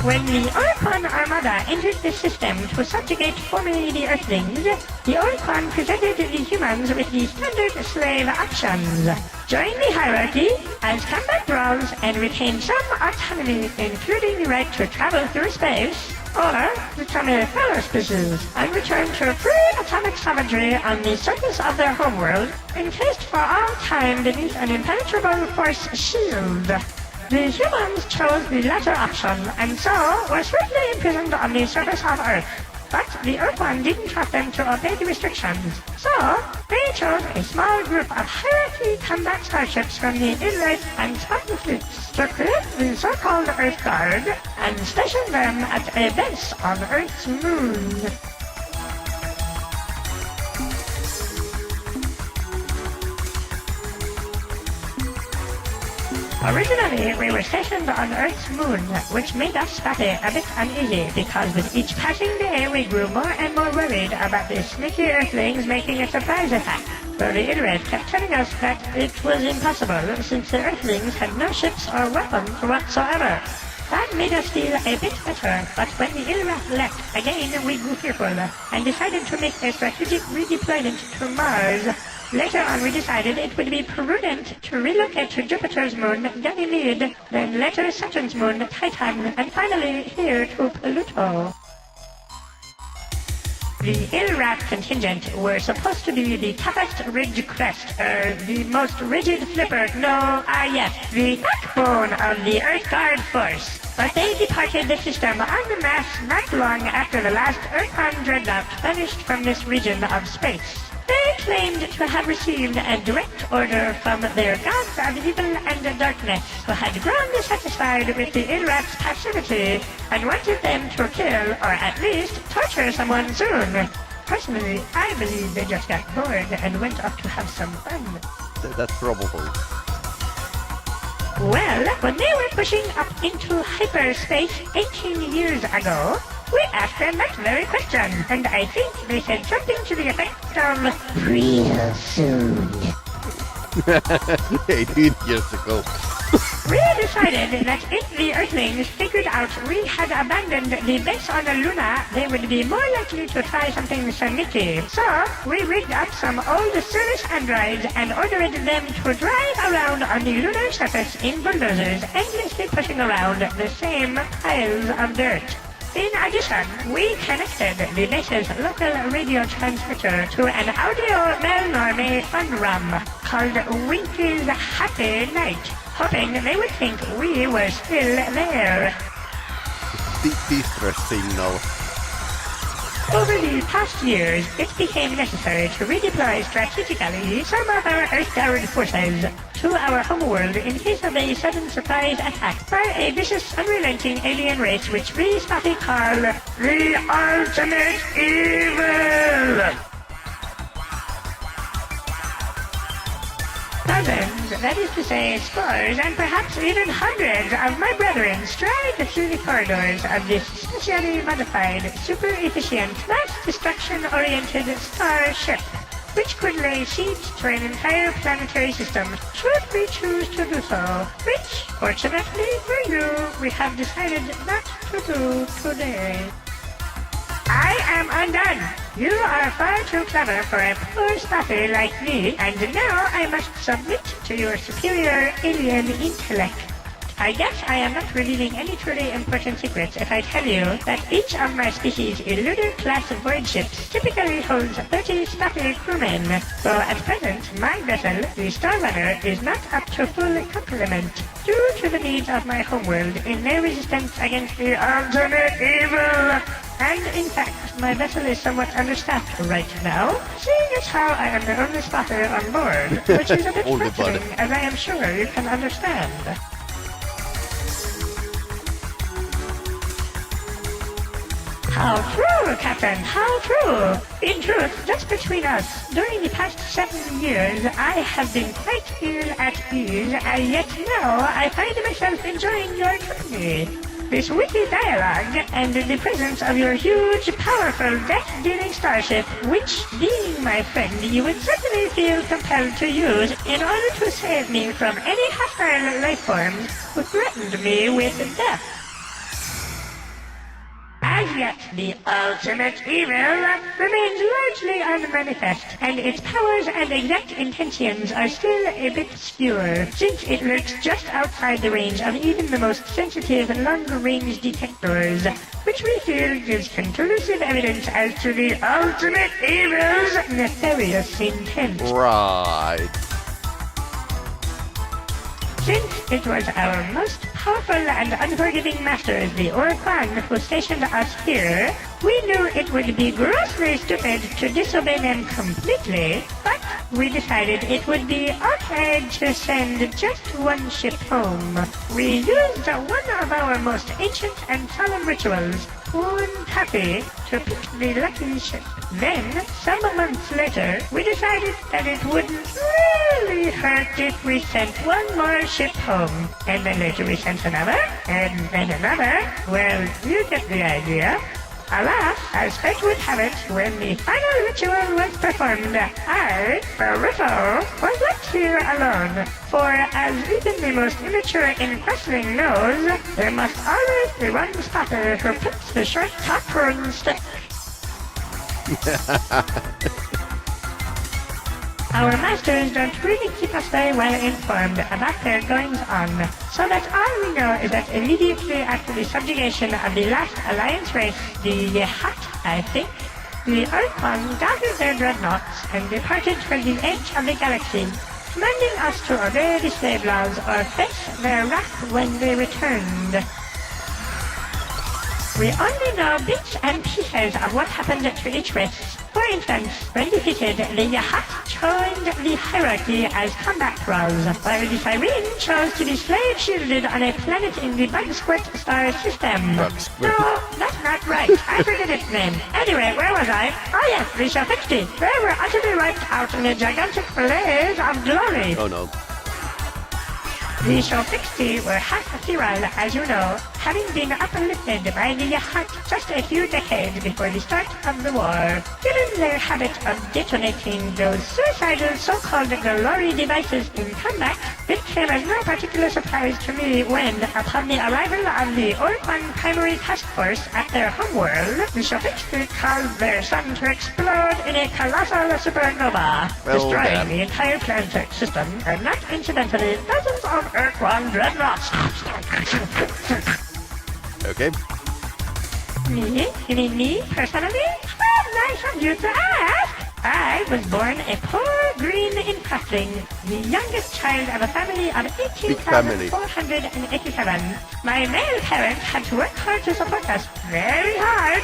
When the Ur-Quan armada entered the system to subjugate formerly the Earthlings, the Ur-Quan presented the humans with the standard slave options. Join the hierarchy, as combat brawls, and retain some autonomy, including the right to travel through space, or become a fellow species and return to free atomic savagery on the surface of their homeworld, encased for all time beneath an impenetrable force shield. The humans chose the latter option, and so were swiftly imprisoned on the surface of Earth. But the Ur-Quan didn't trust them to obey the restrictions, so they chose a small group of hierarchy combat starships from the Earth and Spartan fleets to create the so-called Earth Guard and station them at a base on Earth's moon. Originally, we were stationed on Earth's moon, which made us Spotty a bit uneasy because with each passing day we grew more and more worried about the sneaky Earthlings making a surprise attack. So the Illrad kept telling us that it was impossible since the Earthlings had no ships or weapons whatsoever. That made us feel a bit better, but when the Illrad left, again we grew fearful and decided to make a strategic redeployment to Mars. Later on we decided it would be prudent to relocate to Jupiter's moon, Ganymede, then later Saturn's moon, Titan, and finally here to Pluto. The Illrat contingent were supposed to be the toughest ridge crest, the most rigid flipper, the backbone of the Earth Guard force. But they departed the system en masse not long after the last Ur-Quan dreadnought vanished from this region of space. They claimed to have received a direct order from their gods of evil and darkness, who had grown dissatisfied with the Illrat's passivity and wanted them to kill or at least torture someone soon. Personally, I believe they just got bored and went off to have some fun. That's probable. Well, when they were pushing up into hyperspace 18 years ago, we asked them that very question, and I think they said something to the effect of, Real soon. 18 years ago. We decided that if the Earthlings figured out we had abandoned the base on Luna, they would be more likely to try something sneaky. So, we rigged up some old service androids and ordered them to drive around on the lunar surface in bulldozers, endlessly pushing around the same piles of dirt. In addition, we connected the base's local radio transmitter to an audio malnorme fun rum called Winky's Happy Night, hoping they would think we were still there. Distress signal. Over the past years, it became necessary to redeploy strategically some of our Earth-Guard forces to our homeworld in case of a sudden surprise attack by a vicious, unrelenting alien race which we Spotty call the Ultimate Evil! Dozens, that is to say scores and perhaps even hundreds of my brethren stride through the corridors of this specially modified, super-efficient, mass destruction-oriented starship, which could lay siege to an entire planetary system should we choose to do so, which, fortunately for you, we have decided not to do today. I am undone. You are far too clever for a poor Spotty like me, and now I must submit to your superior alien intellect. I guess I am not revealing any truly important secrets if I tell you that each of my species' Lunar-class void ships typically holds 30 spotty crewmen, though at present my vessel, the Star Runner, is not up to full complement due to the needs of my homeworld in their resistance against the ultimate evil. And in fact, my vessel is somewhat understaffed right now, seeing as how I am the only spotter on board, which is a bit Only frustrating, as I am sure you can understand. How true, Captain, how true! In truth, just between us, during the past 7 years, I have been quite ill at ease, and yet now I find myself enjoying your company. This witty dialogue, and the presence of your huge, powerful, death-dealing starship, which, being my friend, you would certainly feel compelled to use in order to save me from any hostile life forms who threatened me with death. As yet, the ultimate evil remains largely unmanifest, and its powers and exact intentions are still a bit obscure, since it lurks just outside the range of even the most sensitive long-range detectors, which we feel gives conclusive evidence as to the ultimate evil's nefarious intent. Right. Since it was our most powerful and unforgiving masters, the Ur-Quan, who stationed us here, we knew it would be grossly stupid to disobey them completely, but we decided it would be okay to send just one ship home. We used one of our most ancient and solemn rituals, Taffy, to pick the lucky ship. Then, some months later, we decided that it wouldn't really hurt if we sent one more ship home. And then later we sent another, and then another. Well, you get the idea. Alas, as fate would have it, when the final ritual was performed, I, Peripheral, was left here alone. For, as even the most immature in wrestling knows, there must always be one spotter who puts the short top on stick. Our masters don't really keep us very well informed about their goings-on, so that all we know is that immediately after the subjugation of the last Alliance race, the Hut, I think, the Ur-Quan gathered their dreadnoughts and departed for the edge of the galaxy, commanding us to obey the slave laws or face their wrath when they returned. We only know bits and pieces of what happened to each race. For instance, when defeated, the Yahat joined the hierarchy as combat roles, while the Siren chose to be slave-shielded on a planet in the Bugsquirt star system. No, that's not right. I forget its name. Anyway, where was I? Oh yes, the Shafixti. They were utterly wiped out in a gigantic blaze of glory. Oh no. The Shafixti were half feral, as you know, having been uplifted by the Yahat just a few decades before the start of the war. Given their habit of detonating those suicidal so-called glory devices in combat, it came as no particular surprise to me when, upon the arrival of the Ur-Quan Primary Task Force at their homeworld, the Shafixti caused their sun to explode in a colossal supernova, destroying the entire planetary system, and not incidentally dozens of Ur-Quan dreadnoughts. Okay. Me? You mean me, personally? How nice of you to ask! I was born a poor green incrusting, the youngest child of a family of 18,487. My male parents had to work hard to support us, very hard,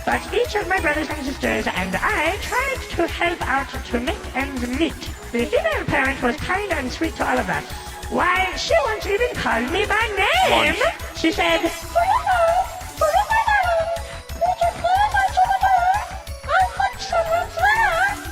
but each of my brothers and sisters and I tried to help out to make ends meet. The female parent was kind and sweet to all of us. Why, she once even called me by name! She said,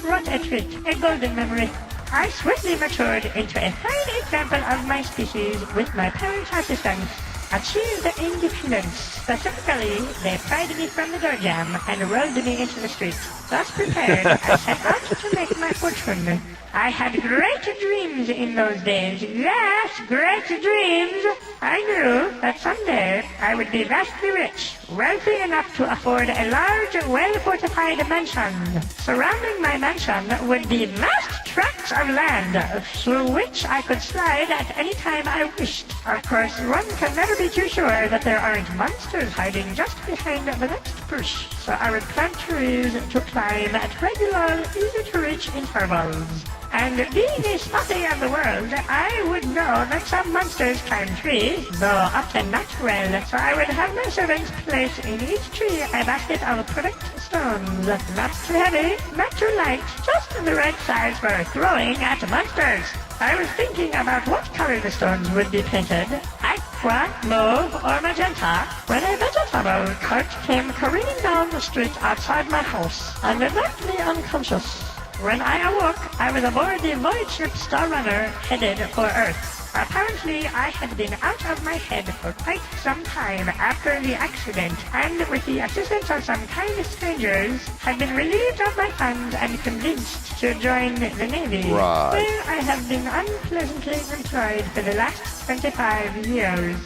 what a treat, a golden memory. I swiftly matured into a fine example of my species with my parents' assistance. achieved independence. Specifically, they pried me from the door jam and rolled me into the street. Thus prepared, I set out to make my fortune. I had great dreams in those days. Yes, great dreams. I knew that someday I would be vastly rich, wealthy enough to afford a large, well-fortified mansion. Surrounding my mansion would be vast tracts of land, through which I could slide at any time I wished. Of course, one can never be too sure that there aren't monsters hiding just behind the next bush, so I would plant trees to climb at regular, easy-to-reach intervals. And being a spotty of the world, I would know that some monsters climb trees, though often not well, so I would have my servants place in each tree a basket of perfect stones. Not too heavy, not too light, just the right size for throwing at monsters. I was thinking about what color the stones would be painted. Aqua, mauve, or magenta, when a vegetable cart came careening down the street outside my house. I was likely unconscious. When I awoke, I was aboard the void ship Star Runner, headed for Earth. Apparently, I had been out of my head for quite some time after the accident, and with the assistance of some kind strangers, had been relieved of my funds and convinced to join the Navy, Right. where I have been unpleasantly employed for the last 25 years.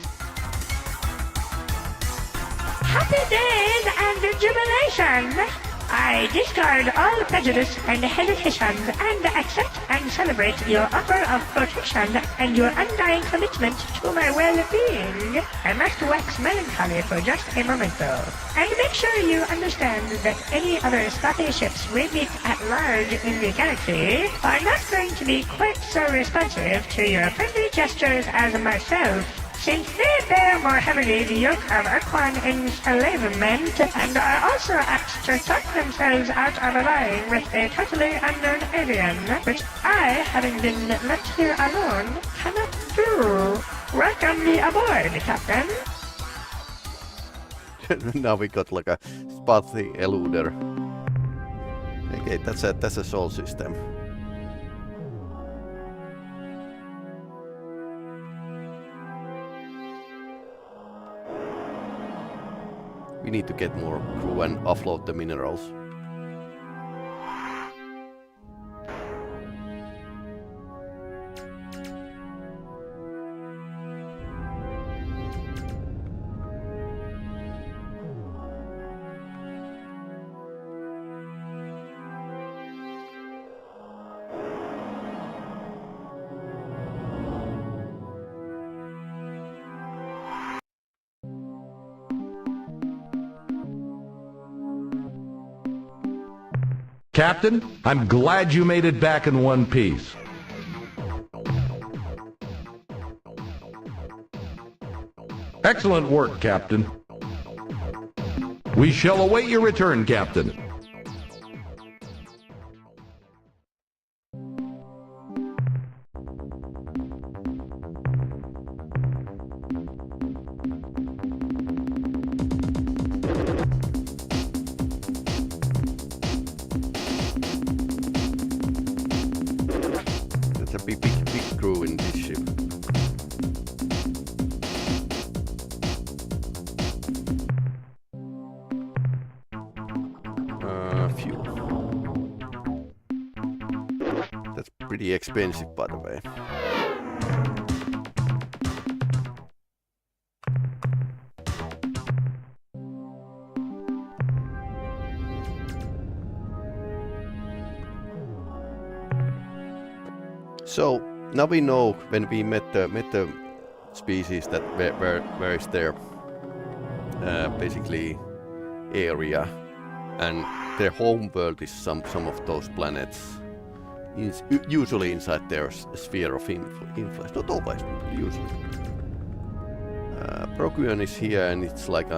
Happy days and jubilation! I discard all prejudice and hesitations and accept and celebrate your offer of protection and your undying commitment to my well-being. I must wax melancholy for just a moment though, and make sure you understand that any other spotty ships we meet at large in the galaxy are not going to be quite so responsive to your friendly gestures as myself, since they bear more heavily the yoke of Ur-Quan enslavement and are also apt to talk themselves out of allying with a totally unknown alien, which I, having been left here alone, cannot do. Welcome me aboard, Captain. Now we got like a spotty eluder. Okay, that's a soul system. We need to get more crew and offload the minerals. Captain, I'm glad you made it back in one piece. Excellent work, Captain. We shall await your return, Captain. There's a big crew in this ship. Fuel. That's pretty expensive, by the way. So now we know when we met the species that where is their basically area, and their home world is some of those planets. Usually inside their sphere of influence, not always, but usually. Procyon is here, and it's like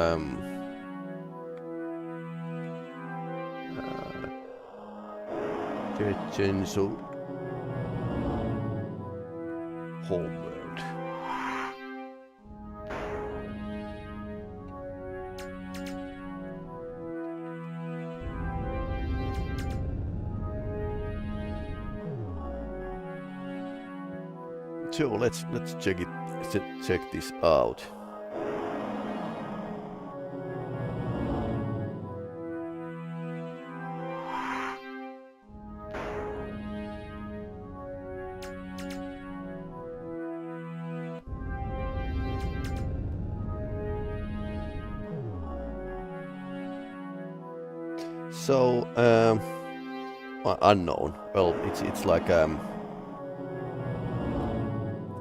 Genso home world. So let's check this out. So, unknown. Well, it's like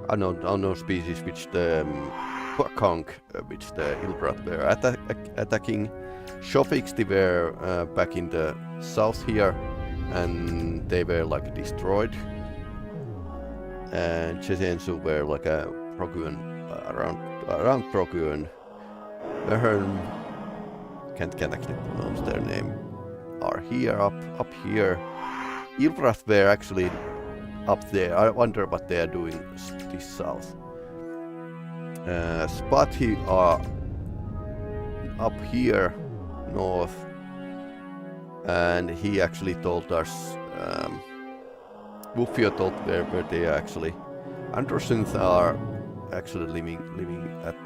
unknown species which the conch, which the Ilbrat were attacking. Shofix, they were back in the south here, and they were like destroyed. And Chesensu were like a Proguan, around Proguan. Mehern, can't actually pronounce their name, are here, up here. Ilbrat were actually up there. I wonder what they are doing this south. Spathi are up here north, and he actually told us, Wuffio told where they are actually. Androsynth are actually living at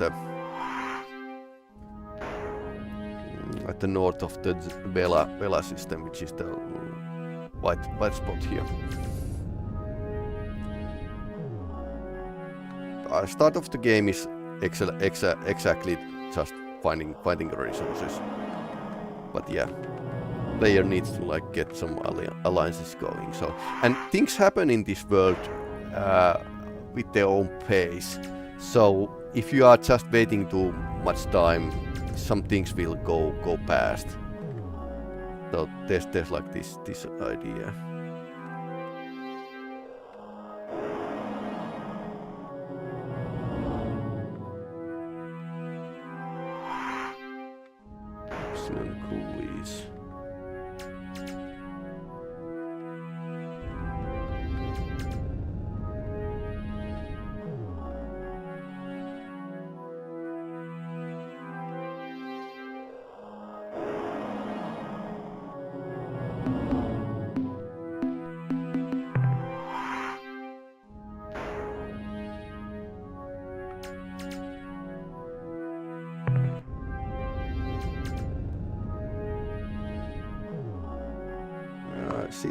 the north of the Vela system, which is the white spot here. The start of the game is exactly just finding resources. But yeah, player needs to like get some alliances going. So, and things happen in this world with their own pace. So if you are just waiting too much time, some things will go past. So there's like this idea. Coolies.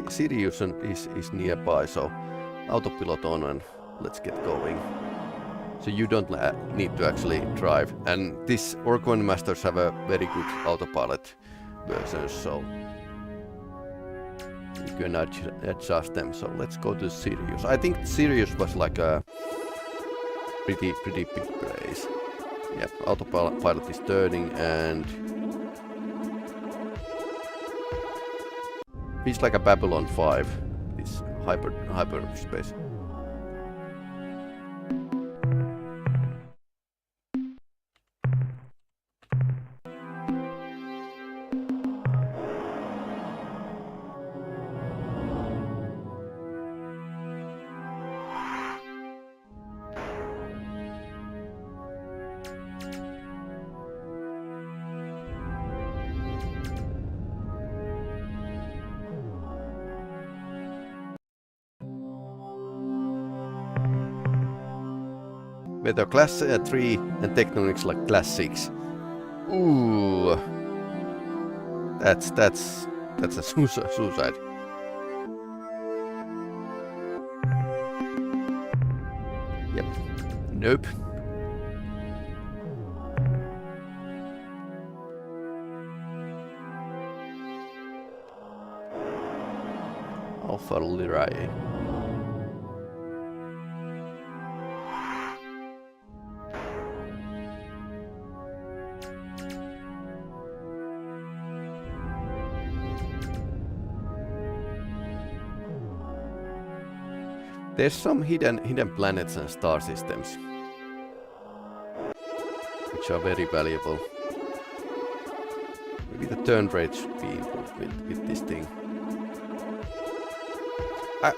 Sirius is nearby, so autopilot on and let's get going. So you don't need to actually drive. And this Ur-Quan Masters have a very good autopilot version, so you can adjust them. So let's go to Sirius. I think Sirius was like a pretty big place. Yep, autopilot is turning and feels like a Babylon 5, this hyperspace. Weather class 3 and Technonics like class 6. Ooh, that's a suicide. Yep. Nope. Alpha Lyrae. There's some hidden planets and star systems, which are very valuable. Maybe the turn rate should be improved with this thing.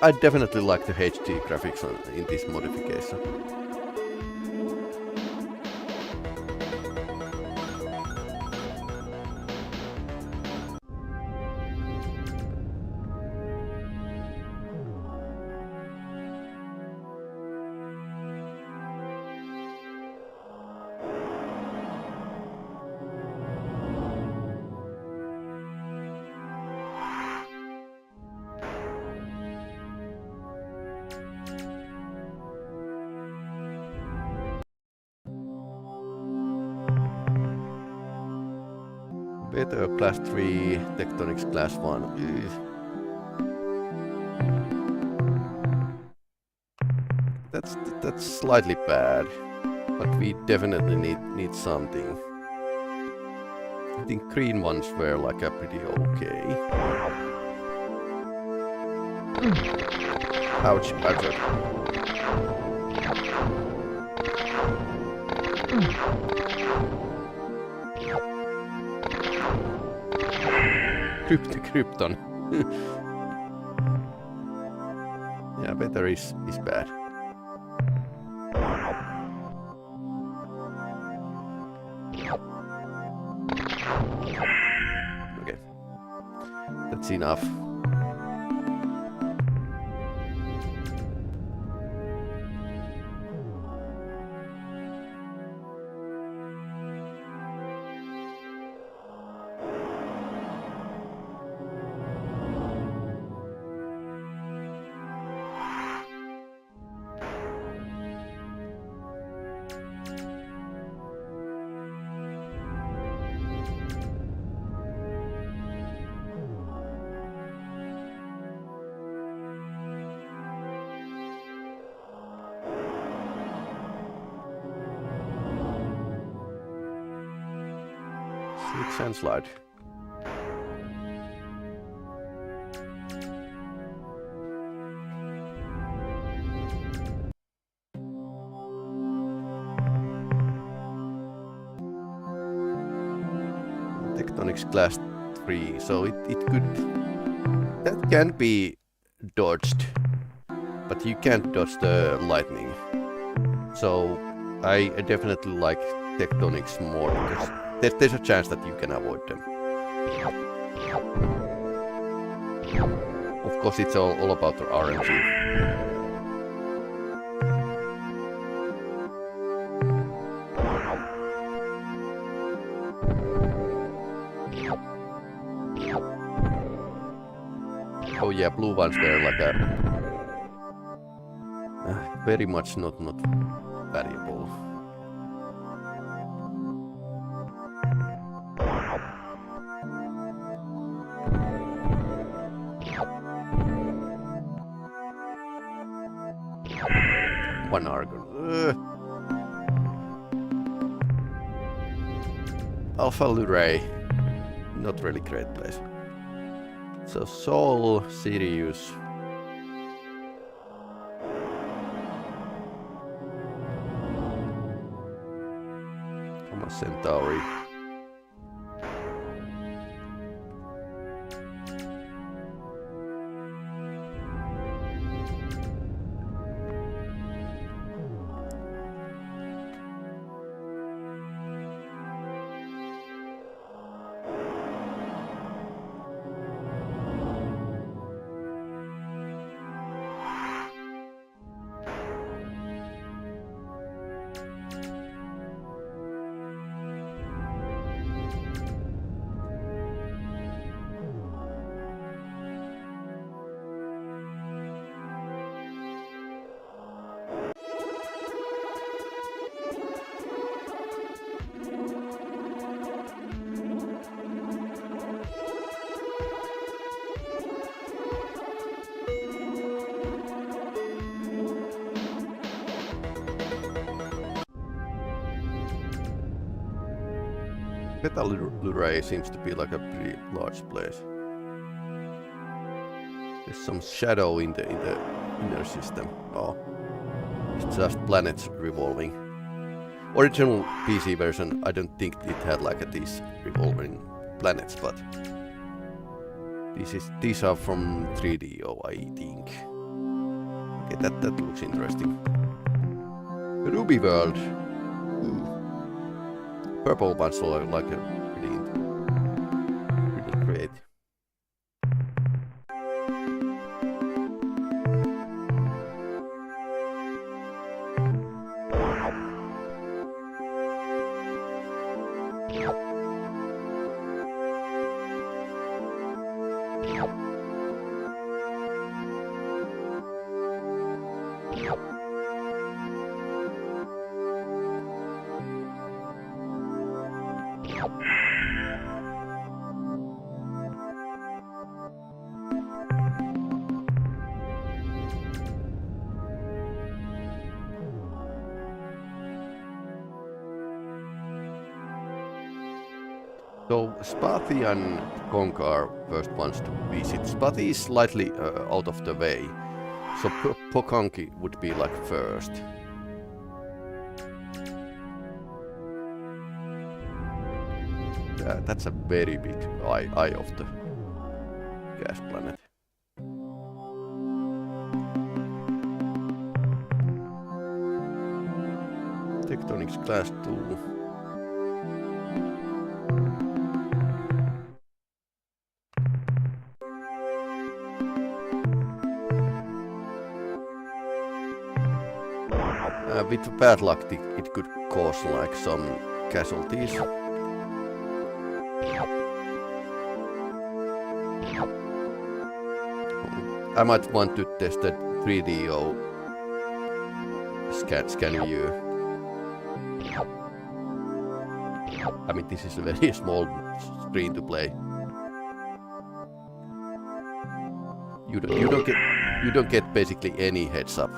I definitely like the HD graphics in this modification. better class 3, tectonics class 1. Ugh. That's slightly bad, but we definitely need something. I think green ones were like a pretty okay. Ouch, ouch. Krypton. Yeah, better is bad. Okay. That's enough. And slide. Tectonics class 3, so it could... That can be dodged, but you can't dodge the lightning. So I definitely like tectonics more, because there's a chance that you can avoid them. Of course, it's all about the RNG. Oh yeah, blue ones were like a... very much not valuable. One Argon. Alpha Luray. Not really great place. So Sol, Sirius. Come on, Centauri. Peli-Rami seems to be like a pretty large place. There's some shadow in the inner system. Oh, it's just planets revolving. Original PC version, I don't think it had like these revolving planets, but these are from 3DO, I think. Okay, that looks interesting. Ruby World. Ooh. Purple ones are like a pretty great. So Spathi and Konk are first ones to visit. Spathi is slightly out of the way, so Pokonki would be like first. That's a very big eye of the gas planet. Tectonics Class 2. With bad luck, it could cause like some casualties. I might want to test the 3DO scan view. I mean, this is a very small screen to play. You don't get basically any heads up.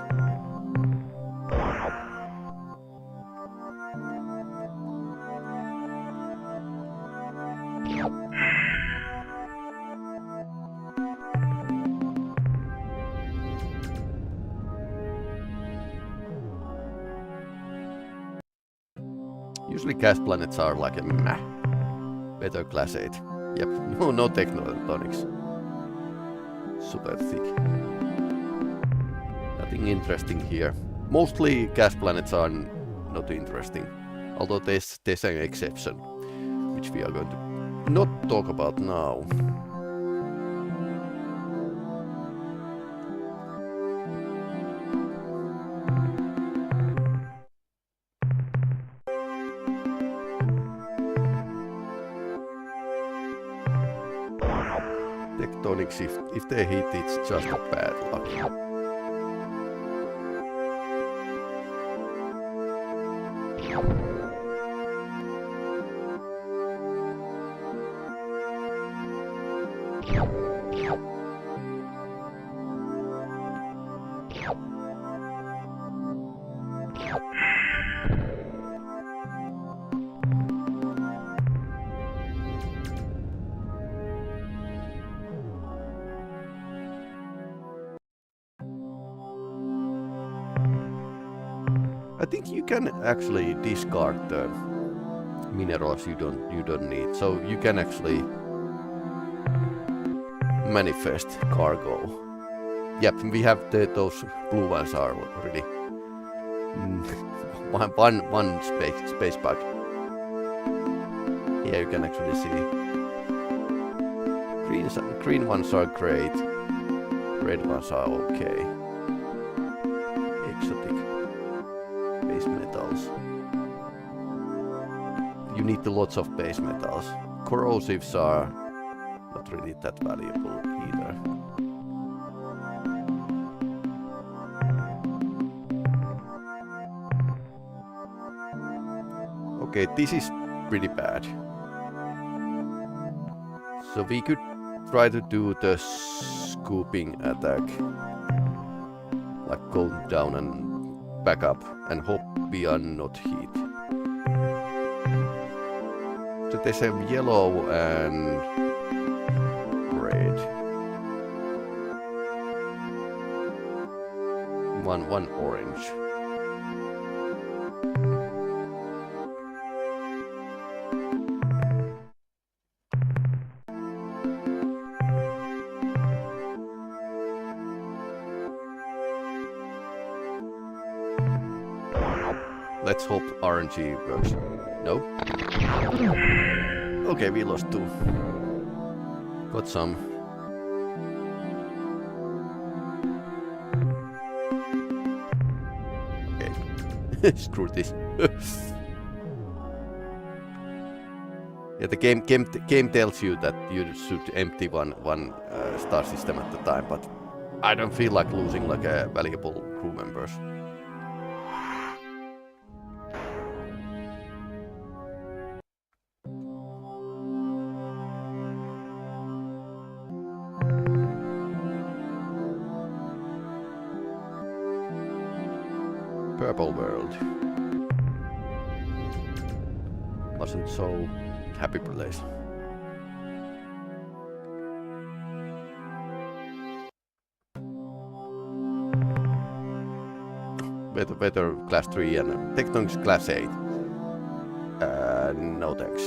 Usually gas planets are like a meh. Better class 8. Yep, no tectonics. Super thick. Nothing interesting here. Mostly gas planets are not interesting. Although there's an exception, which we are going to not talk about now. Tectonics, if they hit, it's just a bad luck. I think you can actually discard the minerals you don't need, so you can actually manifest cargo. Yep, we have those blue ones are already one space bug. Here you can actually see green ones are great, red ones are okay. Exotic base metals. You need lots of base metals. Corrosives are not really that valuable either. Okay, this is pretty bad. So we could try to do the scooping attack. Like go down and back up and hope we are not hit. So there's a yellow and red. One orange. Let's hope RNG works. No? Okay, we lost 2. Got some. Okay. Screw this. Yeah, the game tells you that you should empty one star system at a time, but I don't feel like losing like a valuable crew members. purple world. Wasn't so happy place. Weather class 3 and Tectonics class 8. No thanks.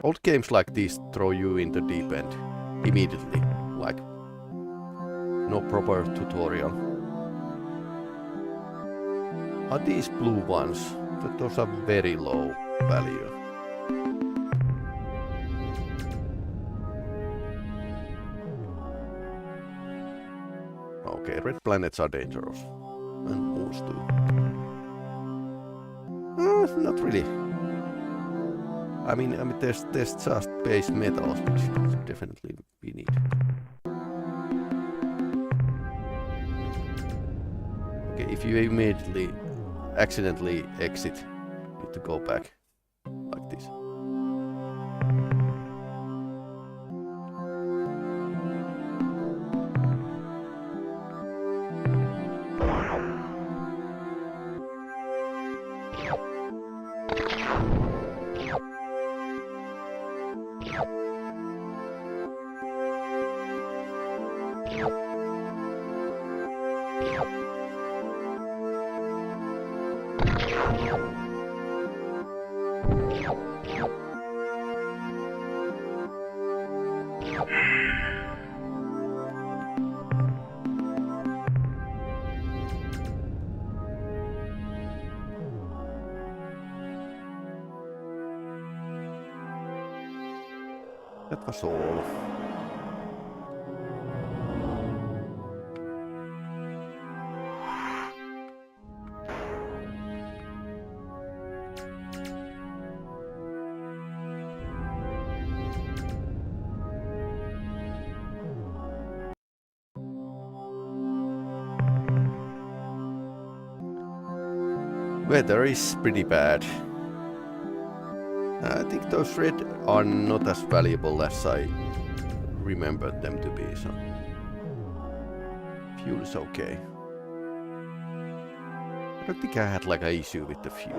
Old games like these throw you in the deep end immediately, like no proper tutorial. Are these blue ones? Those are very low value. Okay, red planets are dangerous. And moons too. Not really. I mean, there's just base metals, which definitely we need. Okay, if you immediately accidentally exit, you need to go back like this. That was all. Weather is pretty bad. I think those red are not as valuable as I remembered them to be, so fuel is okay. I don't think I had like an issue with the fuel.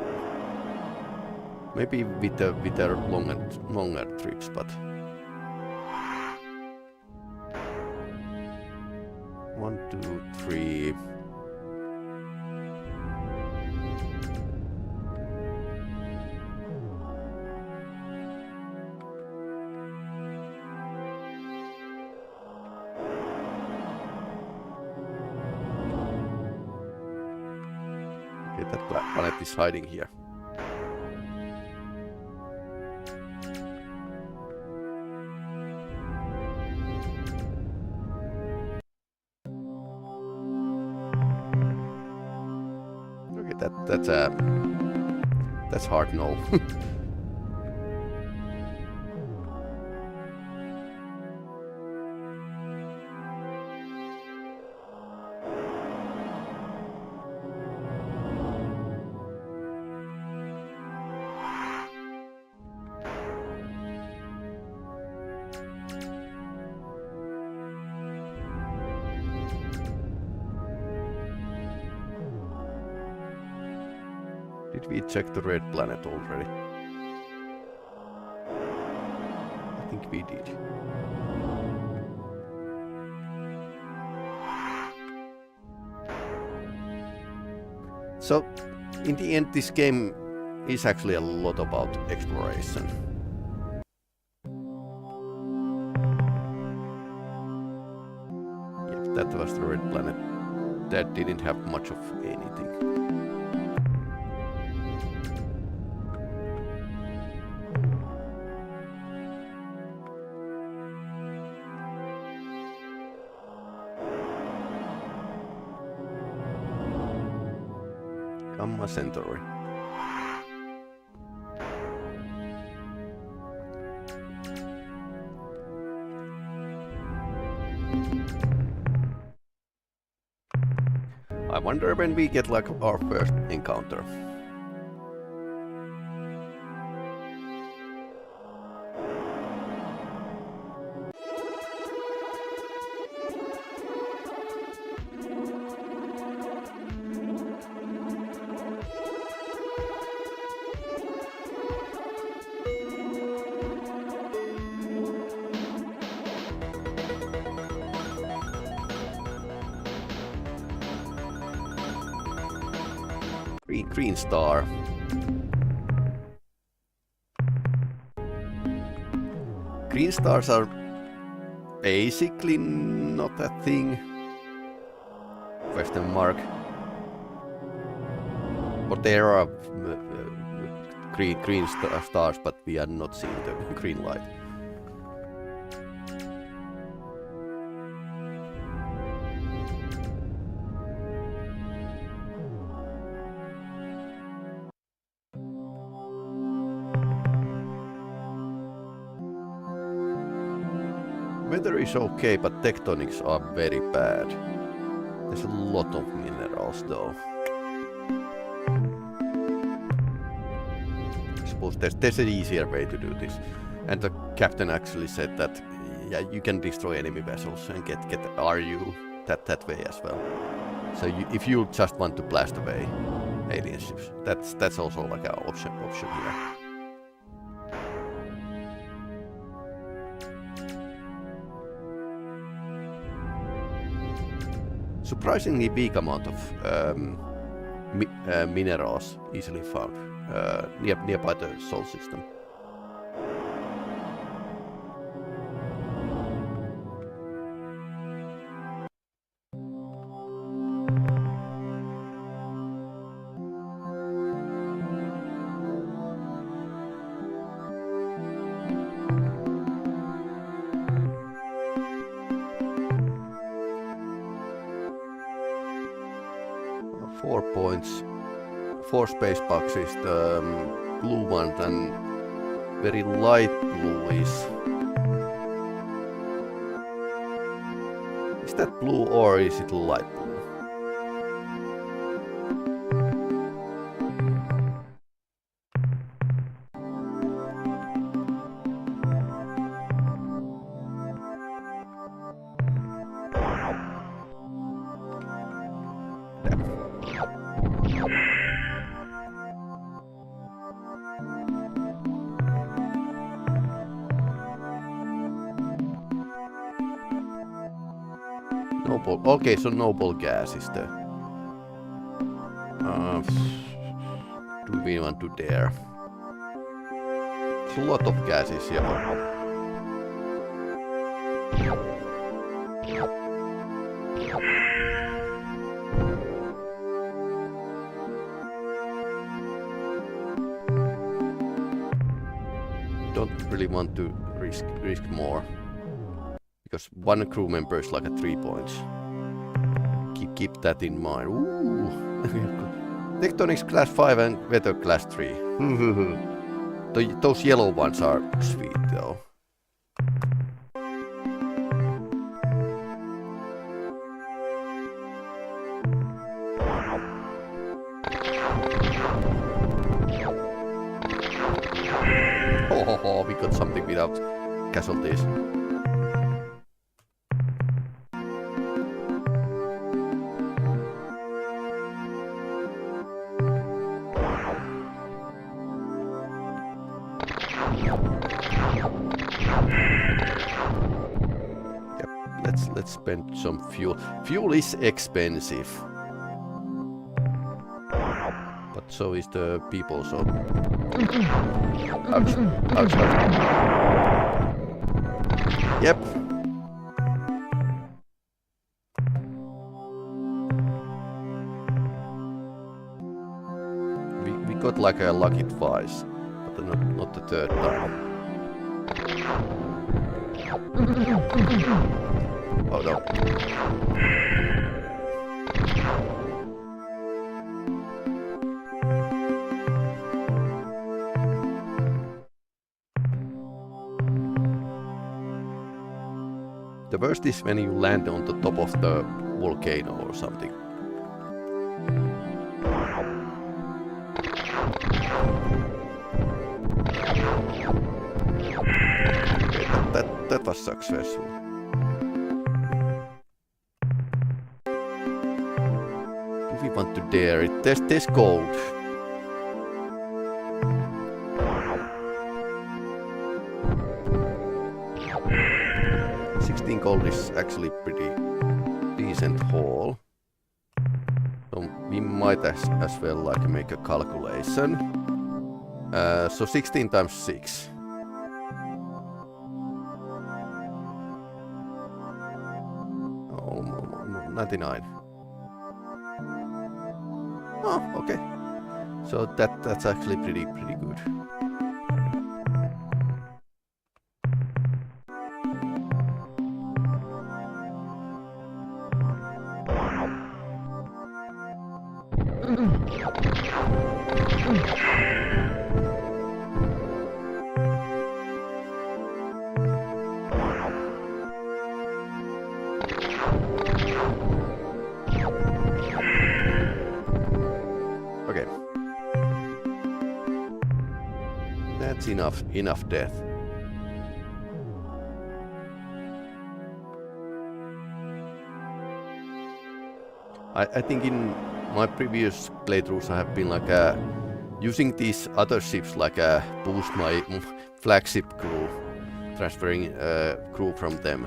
Maybe with the longer trips, but 1, 2, 3. That planet is hiding here. Okay, that's hard no. Did we check the red planet already? I think we did. So, in the end, this game is actually a lot about exploration. Yep, that was the red planet. That didn't have much of anything. Gamma Centauri. I wonder when we get like our first encounter. green star. Green stars are basically not a thing. Question mark. But there are green stars, but we are not seeing the green light. Weather is okay, but tectonics are very bad. There's a lot of minerals though. I suppose there's an easier way to do this. And the captain actually said that yeah, you can destroy enemy vessels and get RU that way as well. So if you just want to blast away alien ships, that's also like an option here. Surprisingly big amount of minerals easily found nearby the Sol system. Four space boxes, the blue one and very light blue is that blue or is it light blue? Okay, so noble gas is the... do we want to dare? There's a lot of gases here. Don't really want to risk more. Because one crew member is like a 3 points. Keep that in mind. Ooh. Tectonics class 5 and weather class 3. Those yellow ones are sweet though. Oh, we got something without casualties. Let's spend some fuel. Fuel is expensive. But so is the people, so... Ouch. Ouch, ouch. Yep. We got like a lucky twice, but not the third time. Oh no. The worst is when you land on the top of the volcano or something. Okay, that was successful. Do we want to dare it? There's gold. Gold is actually pretty decent haul. So we might as well like make a calculation. So 16 times 6. Oh, 99. Oh, okay. So that's actually pretty good. Okay. That's enough death. I think in my previous playthroughs I have been like using these other ships like boost my flagship crew, transferring crew from them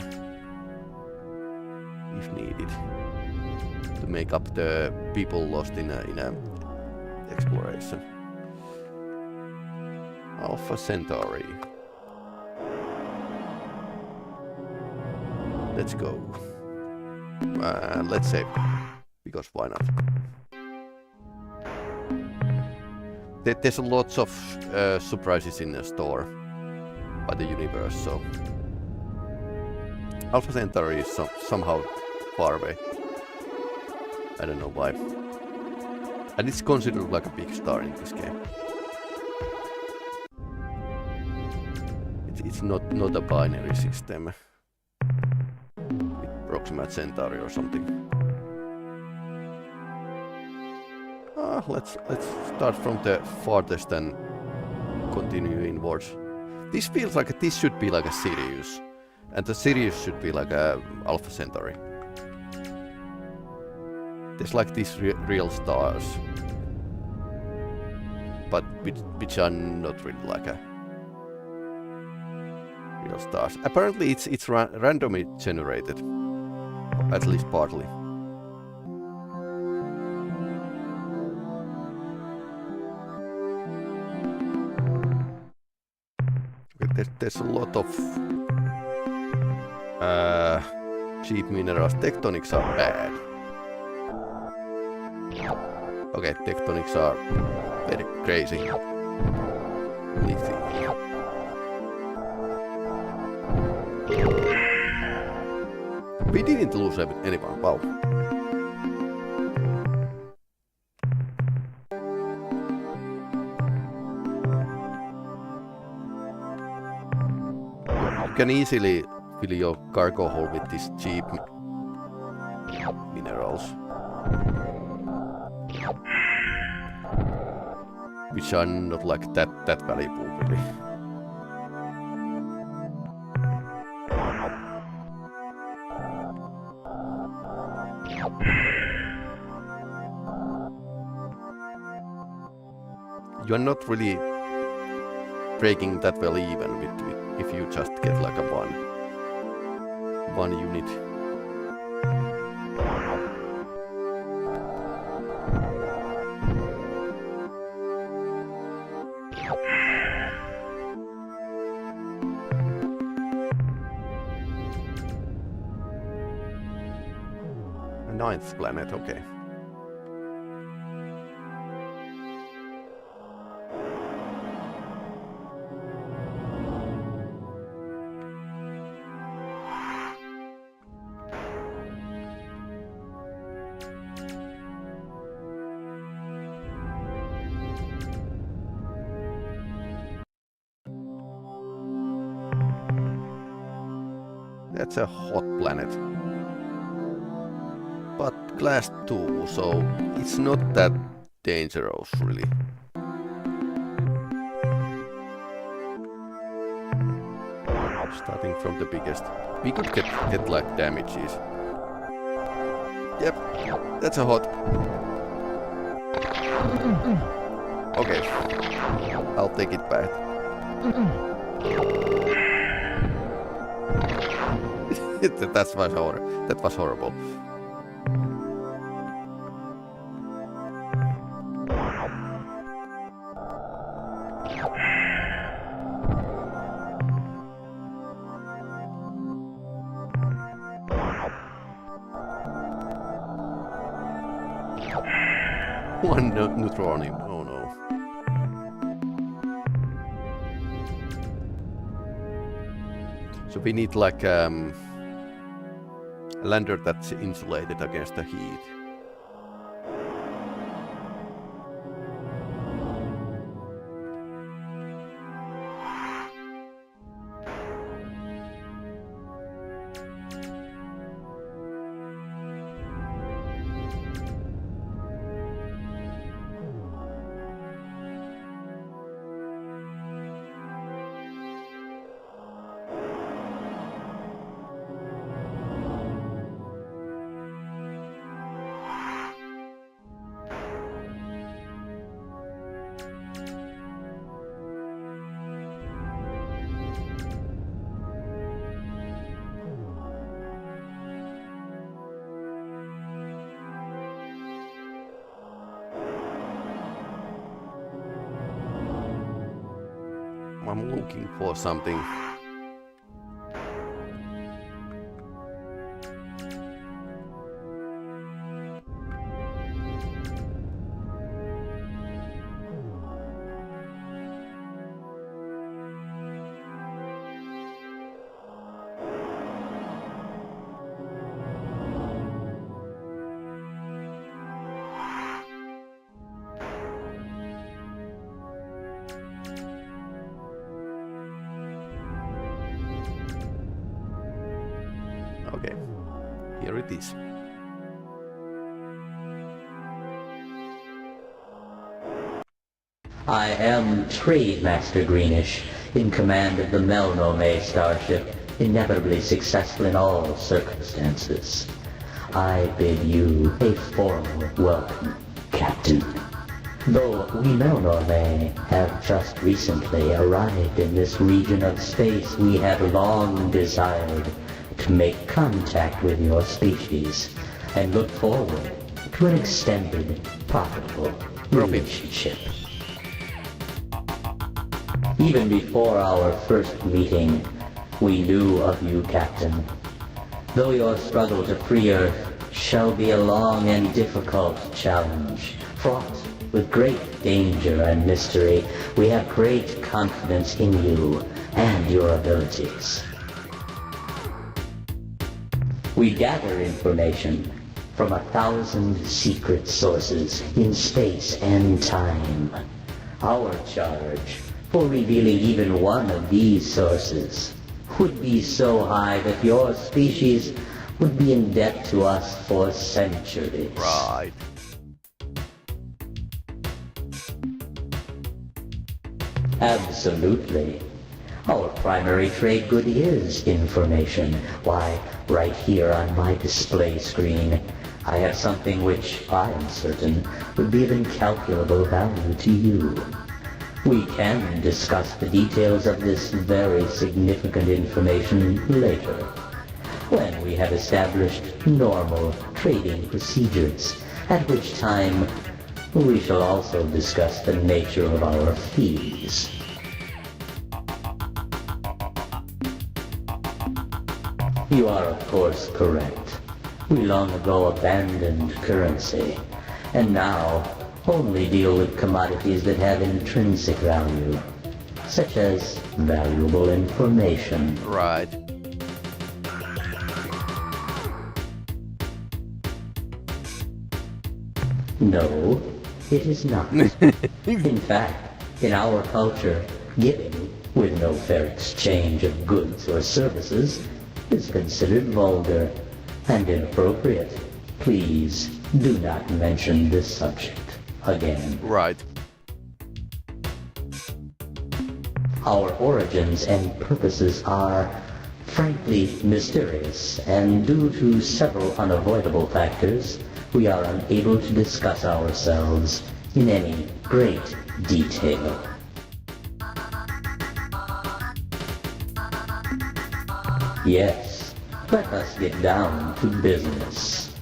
if needed to make up the people lost in a exploration. Alpha Centauri. Let's go. Let's save. Because why not? There's lots of surprises in the store by the universe, so Alpha Centauri is somehow far away. I don't know why. And it's considered like a big star in this game. It's not a binary system with Proxima Centauri or something. Let's start from the farthest and continue inwards. This feels like this should be like a Sirius, and the Sirius should be like a Alpha Centauri. There's like these real stars, but which are not really like a real stars. Apparently, it's randomly generated, at least partly. There's a lot of cheap minerals. Tectonics are bad. Okay, tectonics are very crazy. Lithium. We didn't lose anyone. Wow. You can easily fill your cargo hold with these cheap minerals, which are not like that valuable really. You are not really breaking that well even with if you just get like a one unit. A 9th planet, okay. That's a hot planet. But class 2, so it's not that dangerous really. Starting from the biggest. We could get like damages. Yep, that's a hot. Okay, I'll take it back. That was horrible. one neutronium. Oh no. So we need like a lander that's insulated against the heat. I'm looking for something. Okay, here it is. I am Trade Master Greenish, in command of the Melnome starship, inevitably successful in all circumstances. I bid you a formal welcome, Captain. Though we Melnome have just recently arrived in this region of space, we have long desired to make contact with your species and look forward to an extended, profitable relationship. Even before our first meeting, we knew of you, Captain. Though your struggle to free Earth shall be a long and difficult challenge, fraught with great danger and mystery, we have great confidence in you and your abilities. We gather information from 1,000 secret sources in space and time. Our charge for revealing even one of these sources would be so high that your species would be in debt to us for centuries. Right. Absolutely. Our primary trade good is information. Why, right here on my display screen, I have something which I am certain would be of incalculable value to you. We can discuss the details of this very significant information later, when we have established normal trading procedures, at which time we shall also discuss the nature of our fees. You are, of course, correct. We long ago abandoned currency, and now only deal with commodities that have intrinsic value, such as valuable information. Right. No, it is not. In fact, in our culture, giving, with no fair exchange of goods or services, is considered vulgar and inappropriate. Please do not mention this subject again. Right. Our origins and purposes are, frankly, mysterious, and due to several unavoidable factors, we are unable to discuss ourselves in any great detail. Yes, let us get down to business.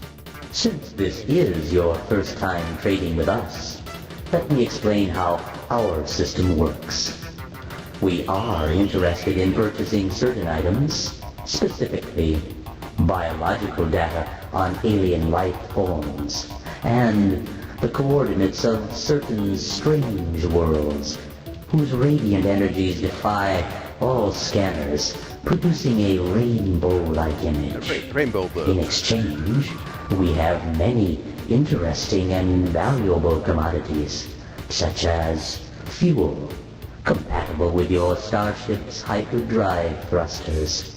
Since this is your first time trading with us, let me explain how our system works. We are interested in purchasing certain items, specifically biological data on alien life forms, and the coordinates of certain strange worlds, whose radiant energies defy all scanners, producing a rainbow-like image. Rainbow bird. In exchange, we have many interesting and valuable commodities, such as fuel, compatible with your starship's hyperdrive thrusters,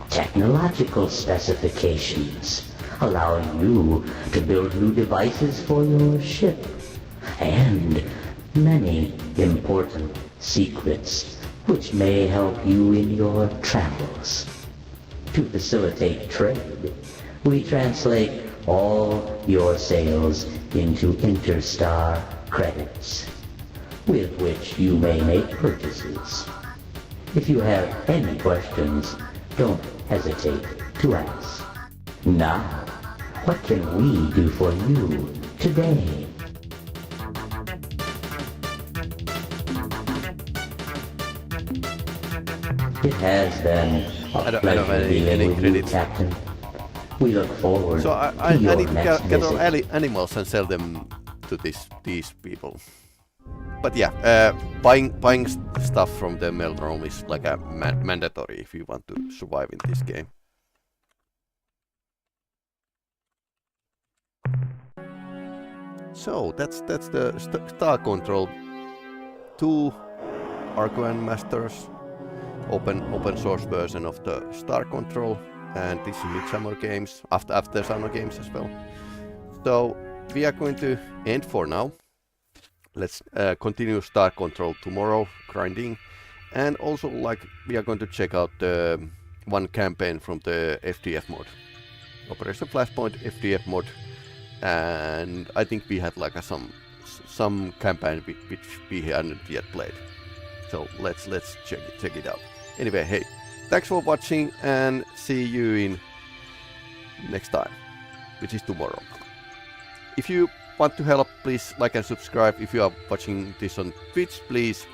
technological specifications, allowing you to build new devices for your ship, and many important secrets which may help you in your travels. To facilitate trade, we translate all your sales into interstar credits, with which you may make purchases. If you have any questions, don't hesitate to ask. Now, what can we do for you today? It has been a pleasure dealing with you, Captain. We look forward So to I your need to next get all visit. animals and sell them to these people. But yeah, buying stuff from the mail room is like a mandatory if you want to survive in this game. So that's the Star Control 2 Ur-Quan Masters open source version of the Star Control, and this is Midsummer Games after Summer Games as well. So we are going to end for now. Let's continue Star Control tomorrow, grinding, and also like we are going to check out the one campaign from the FDF mod, Operation Flashpoint FDF mod, and I think we had like some campaign which we hadn't yet played. So let's check it out. Anyway, hey, thanks for watching and see you in next time, which is tomorrow. If you want to help, please like and subscribe. If you are watching this on Twitch, please